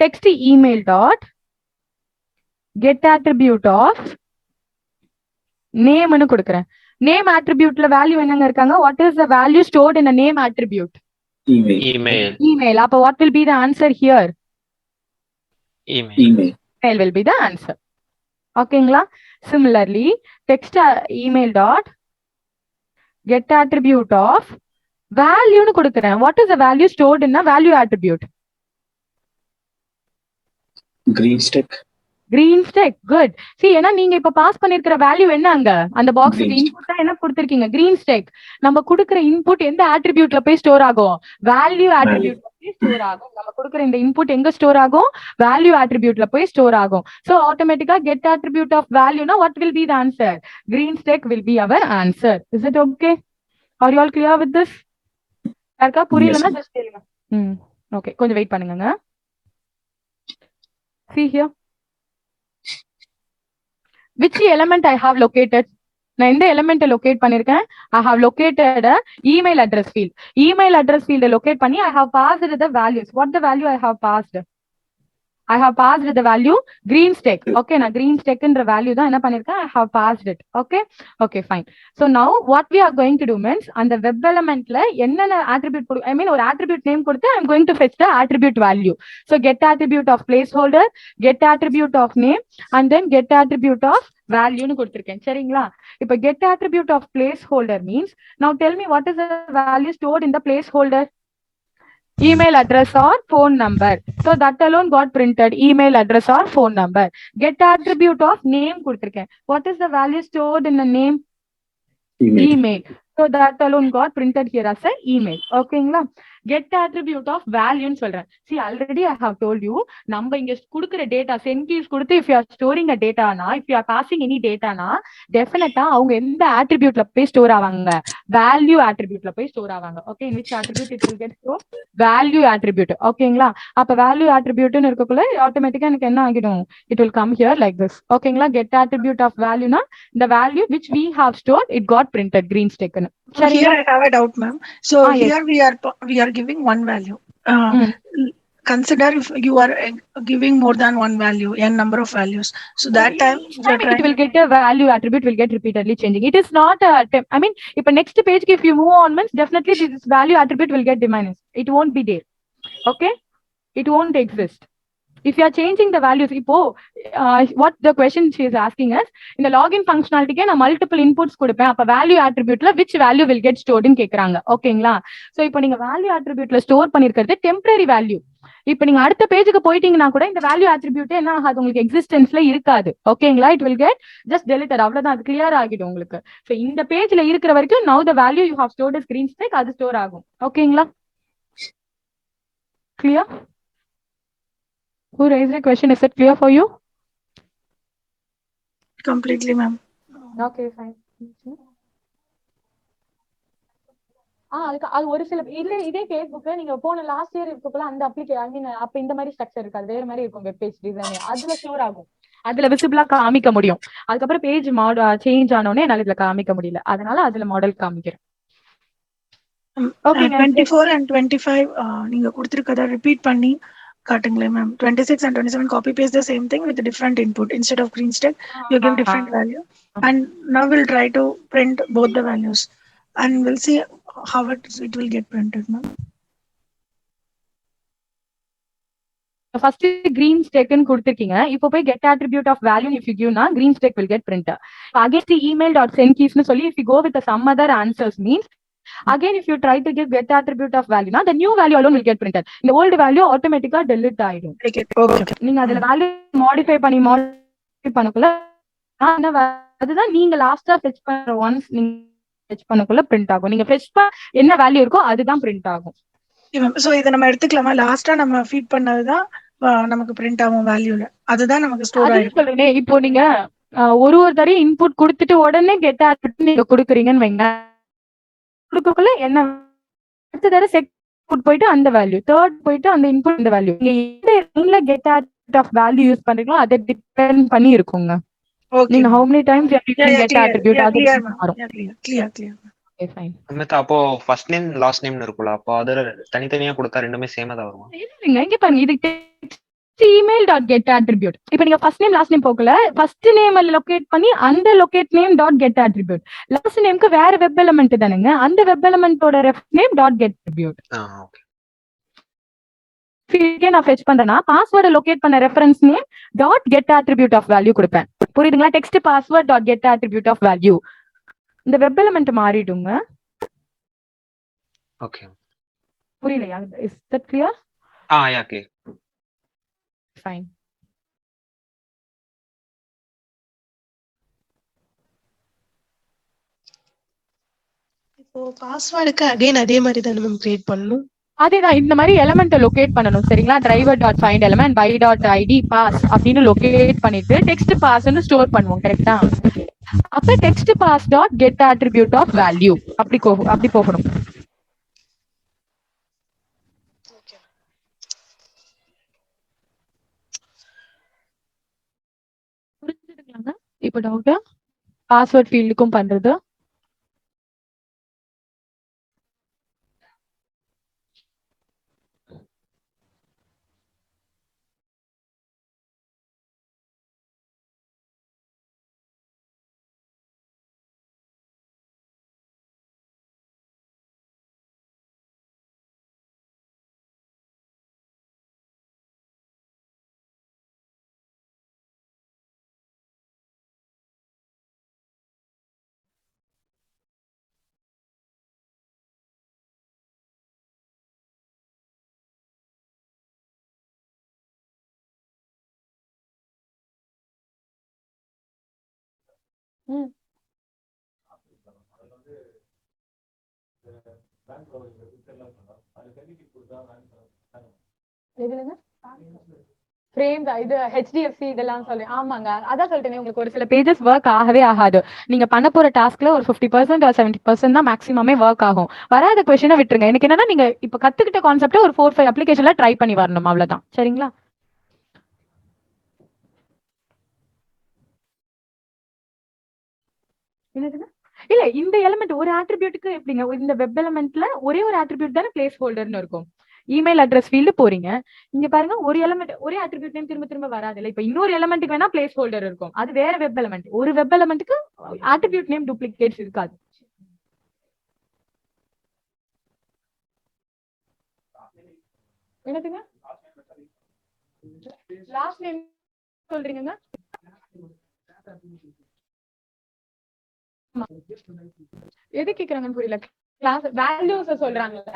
text email dot get attribute of name னு கொடுக்கிறேன். Name attributeல value என்னங்க இருக்காங்க? What is the value stored in a name attribute? Email. அப்ப what will be the answer here? Email will be the answer. ஓகேங்களா? Similarly, text email dot get attribute of value னு கொடுக்கிறேன். What is the value stored in a value attribute? Green stack. Good. See, ஏன்னா நீங்க இப்ப pass பண்ணிருக்கிற value என்ன அங்க? அந்த பாக்ஸ்க்கு இன்புட்டா என்ன கொடுத்திருக்கீங்க? green stack. நம்ம கொடுக்கிற இன்புட் எந்த attributeல போய் ஸ்டோர் ஆகும்? வேல்யூ attributeல போய் ஸ்டோர் ஆகும். நம்ம கொடுக்கிற இந்த இன்புட் எங்க ஸ்டோர் ஆகும்? வேல்யூ attributeல போய் ஸ்டோர் ஆகும். So automatically get attribute of value na what will be the answer? Green stack will be our answer. Is it okay? Are you all clear with this? யாருக்கா புரியலன்னா just கேளுங்க. Okay, கொஞ்சம் wait பண்ணுங்க. See here. Which element I have located? நான் எந்த element locate பண்ணிருக்கேன்? I have located a email address field. Email address field locate பண்ணி I have passed the values. What the value I have passed? I have passed the value green stack. Okay, na green stack ன்ற value தான் என்ன பண்ணிருக்கேன்? I have passed it. Okay, fine. So now what we are going to do means அந்த web elementல என்னென்ன attribute ஒரு attribute name கொடுத்து I'm going to fetch the attribute value. So get attribute of placeholder, get attribute of name and then get attribute of value னு கொடுத்திருக்கேன். சரிங்களா? இப்ப get attribute of placeholder means now tell me what is the value stored in the placeholder? Email address or phone number. So that alone got printed. Email address or phone number. Get attribute of name கொடுத்திருக்கேன். What is the value stored in the name? Email. So that alone got printed here as an email. ஓகேங்களா? Get attribute of value னு சொல்றேன். See, already I have told you, நம்ம இங்க கொடுக்கிற data send keys கொடுத்து if you are storing a data na, if you are passing any data na, definitely அவங்க எந்த attributeல போய் ஸ்டோர் ஆவாங்க? Value attributeல போய் ஸ்டோர் ஆவாங்க. Okay, in which attribute it will get stored? Value attribute. ஓகேங்களா? அப்ப value attribute னு இருக்கக்குள்ள ஆட்டோமேட்டிக்கா எனக்கு என்ன ஆகிடும்? It will come here like this. ஓகேங்களா? Get attribute of value na, the value which we have stored, it got printed green stack. Here I have a doubt, ma'am. So here yes. we are giving one value. consider if you are giving more than one value, n number of values. So that time, if you're it trying, will get a value attribute will get repeatedly changing. It is not a I mean, if next page if you move on means definitely this value attribute will get diminished. It won't be there. Okay, it won't exist. If you are changing the values, ipo what the question she is asking us, in the login functionality na multiple inputs kudupen, appa value attribute la which value will get stored nu kekranga. ஓகேங்களா? So இப்போ நீங்க value attribute la store பண்ணிருக்கிறது temporary value. இப்போ நீங்க அடுத்த பேஜுக்கு போயிட்டீங்கன்னா கூட இந்த வேல்யூ attribute என்ன ஆகாது, உங்களுக்கு எக்ஸிஸ்டன்ஸ்ல இருக்காது. ஓகேங்களா? It will get just deleted. அவ்வளவுதான், அது கிளியர் ஆகிடும் உங்களுக்கு. சோ இந்த பேஜ்ல இருக்கிற வரைக்கும் now the value you have stored as green stack அது ஸ்டோர் ஆகும். ஓகேங்களா? clear? Who raised a question? Is it clear for you? completely, ma'am. Okay, fine. அதுக்கு அது ஒரு சில இதே ஃபேஸ்புக்ல நீங்க போன லாஸ்ட் இயர் இருக்கக்குள்ள அந்த அப்ளிகேஷன் ஐ மீன் அப்ப இந்த மாதிரி ஸ்ட்ரக்சர் இருக்காது, வேற மாதிரி இருக்கும் வெப் பேஜ் டிசைன். அதுல ஸ்டோர் ஆகும், அதுல விசிபிளா காமிக்க முடியும். அதுக்கப்புறம் பேஜ் சேஞ்ச் ஆனோடனே என்னால இதுல காமிக்க முடியல, அதனால அதுல மாடல் காமிக்கிறேன். Okay, 24 and 25 நீங்க கொடுத்திருக்கத ரிப்பீட் பண்ணி காட்டுங்களே ma'am. 26 and 27 copy paste the same thing with a different input. Instead of green stack, you give different value. And now we'll try to print both the values. And we'll see how it will get printed, ma'am. First green stack ன்னு கொடுத்திருக்கீங்க. இப்போ போய் get attribute of value if you give na green stack will get printed. Against email.send keys ன்னு சொல்லி if you go with some other answers means again if you try to give get attribute of value na the new value alone will get printed. The old value automatically delete ஆயிடும். Okay. நீங்க அதுல value modify பண்ணக்குள்ள அதுதான் நீங்க லாஸ்டா fetch பண்ற once நீங்க fetch பண்ணக்குள்ள print ஆகும். நீங்க ஃபெட்ச் என்ன வேல்யூ இருக்கோ அதுதான் பிரிண்ட் ஆகும். சோ இத நம்ம எடுத்துக்கலாமா? லாஸ்டா நம்ம ஃபீட் பண்ணதுதான் நமக்கு பிரிண்ட் ஆகும் வேல்யூல, அதுதான் நமக்கு ஸ்டோர் ஆயிடும். சொல்றேன், இப்போ நீங்க ஒரு தடவை இன்புட் கொடுத்துட்டு உடனே கெட் அட்ரிபியூட் நீங்க கொடுக்குறீங்கன்னு வைங்க, கொடுக்கக்குள்ள என்ன அடுத்த தடவை செகண்ட் போயிட்டு அந்த வேல்யூ, தேர்ட் போயிட்டு அந்த இன்புட் இந்த வேல்யூ, நீங்க எந்த get attribute of value use பண்றீங்களோ அதை டிபெண்ட் பண்ணி இருக்குங்க. நீங்க how many times you can get attribute அது மாறும். clear. Okay, fine. அப்போ ஃபர்ஸ்ட் நேம் லாஸ்ட் நேம்னு இருக்குல, அப்போ அது தனித்தனியா கொடுத்தா ரெண்டுமே சேமா தான் வருமா? இல்லங்க, இங்க பாருங்க, இது email.get attribute. இப்போ நீங்க ஃபர்ஸ்ட் நேம் லாஸ்ட் நேம் போகல, ஃபர்ஸ்ட் நேம் லொகேட் பண்ணி அந்த locate name dot get attribute. Last நேம்க்கு வேற வெப் எலிமெண்ட் தானுங்க, அந்த வெப் எலிமெண்டோட ref name dot get attribute. Okay. ஃபீல்ட்கே நான் ஃபெட்ச் பண்றேன்னா பாஸ்வேர்டை லொகேட் பண்ண reference name dot get attribute of value கொடுப்பேன். புரியுதுங்களா? Text password dot get attribute of value. இந்த வெப் எலிமெண்ட் மாறிடுங்க. ஓகே. புரியலையா? Is that clear? Yeah clear. Fine. இப்போ பாஸ்வேர்டுக்கு அகைன் அதே மாதிரி தான் நம்ம கிரியேட் பண்ணனும். அதேதான், இந்த மாதிரி எலிமெண்ட் லொகேட் பண்ணணும். சரிங்களா? Driver dot find element by dot ID pass அப்படின்னு லொகேட் பண்ணிட்டு டெக்ஸ்ட் பாஸ்ன்னு ஸ்டோர் பண்ணுவோம். கரெக்டா? அப்ப text pass dot get attribute of value அப்படி போகணும். புரிஞ்சுதுங்களாங்க? இப்போ டவுட்டா பாஸ்வேர்ட் ஃபீல்டுக்கும் பண்றது? ஃப்ரேம் இது HDFC இதெல்லாம் சொல்லி. ஆமாங்க, அதான் சொல்லிட்டேனே, உங்களுக்கு ஒரு சில பேஜஸ் ஒர்க் ஆகவே ஆகாது. நீங்க பண்ண போற டாஸ்க்ல ஒரு 50% or 70% தான் மேக்ஸிமமே ஒர்க் ஆகும். வராத கொஸ்டினை விட்டுருங்க. எனக்கு என்னன்னா நீங்க இப்ப கத்துக்கிட்ட கான்செப்ட் ஒரு 4-5 அப்ளிகேஷன்ல ட்ரை பண்ணி வரணும், அவ்வளவுதான். சரிங்களா? என்னதுங்க? இல்ல, இந்த எலிமெண்ட் ஒரு ஆட்ரிபியூட்டுக்கு எப்படிங்க, இந்த வெப் எலிமெண்ட்ல ஒரே ஒரு ஆட்ரிபியூட் தானே பிளேஸ் ஹோல்டர்னு இருக்கும். இமெயில் அட்ரஸ் ஃபீல்டு போறீங்க. இங்க பாருங்க ஒரு எலிமெண்ட் ஒரே அட்ரிபியூட் நேம் திரும்ப திரும்ப வராது இல்ல. இப்ப இன்னொரு எலிமெண்ட்டுக்கு வேணா பிளேஸ் ஹோல்டர் இருக்கும், அது வேற வெப் எலிமெண்ட். ஒரு வெப் எலிமெண்ட்டுக்கு அட்ரிபியூட் நேம் டூப்ளிகேட்ஸ் இருக்காது. என்னதுங்க லாஸ்ட் நேம் சொல்றீங்க? எது கேக்குறாங்கன்னு புரியல. கிளாஸ் வேல்யூஸ் சொல்றாங்கல்ல,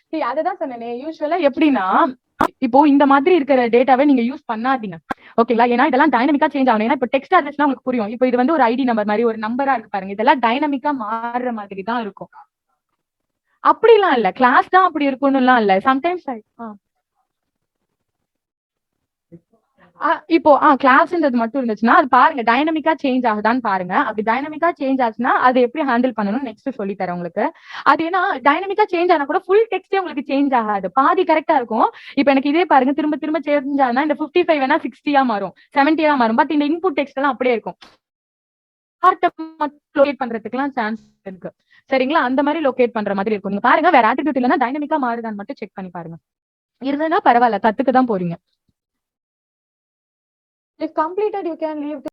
சரி அததான் சொன்னேனே. யூஸ்வலா எப்படின்னா இப்போ இந்த மாதிரி இருக்கிற டேட்டாவை நீங்க யூஸ் பண்ணாதீங்க, ஓகேங்களா? ஏன்னா இதெல்லாம் டைனமிக்கா சேஞ்ச் ஆகணும். ஏன்னா இப்போ டெக்ஸ்ட் அட்ரஸ்னா உங்களுக்கு புரியும். இப்போ இது வந்து ஒரு ஐடி நம்பர் மாதிரி ஒரு நம்பரா இருக்கு பாருங்க, இதெல்லாம் டைனமிக்கா மாறுற மாதிரி தான் இருக்கும். அப்படிலாம் இல்ல, கிளாஸ் தான் அப்படி இருக்கும்னுலாம் இல்ல. சம்டைம்ஸ் இப்போ கிளாஸ்ன்றது மட்டும் இருந்துச்சுன்னா அது பாருங்க டைனமிக்கா சேஞ்ச் ஆகுதான்னு பாருங்க. அப்படி டைனமிக்கா சேஞ்ச் ஆச்சுன்னா அது எப்படி ஹேண்டில் பண்ணணும் நெக்ஸ்ட் சொல்லி தரேன் உங்களுக்கு. அது ஏன்னா டைனமிக்கா சேஞ்ச் ஆனா கூட ஃபுல் டெக்ஸ்டே உங்களுக்கு சேஞ்ச் ஆகாது, பாதி கரெக்டா இருக்கும். இப்போ எனக்கு இதே பாருங்க திரும்ப திரும்ப சேஞ்ச் ஆகுனா இந்த 55 வேணா 60 மாறும், 70 மாறும். பட் இந்த இன்புட் டெக்ஸ்ட் எல்லாம் அப்படியே இருக்கும். லொகேட் பண்றதுக்குலாம் சான்ஸ் இருக்கு, சரிங்களா? அந்த மாதிரி லொகேட் பண்ற மாதிரி இருக்கும். நீங்க பாருங்க வேற ஆட்ரிபியூட் இல்லைன்னா டைனமிக்கா மாறுதான்னு மட்டும் செக் பண்ணி பாருங்க. இருந்ததுன்னா பரவாயில்ல, கத்துக்க தான் போறீங்க. If completed, you can leave.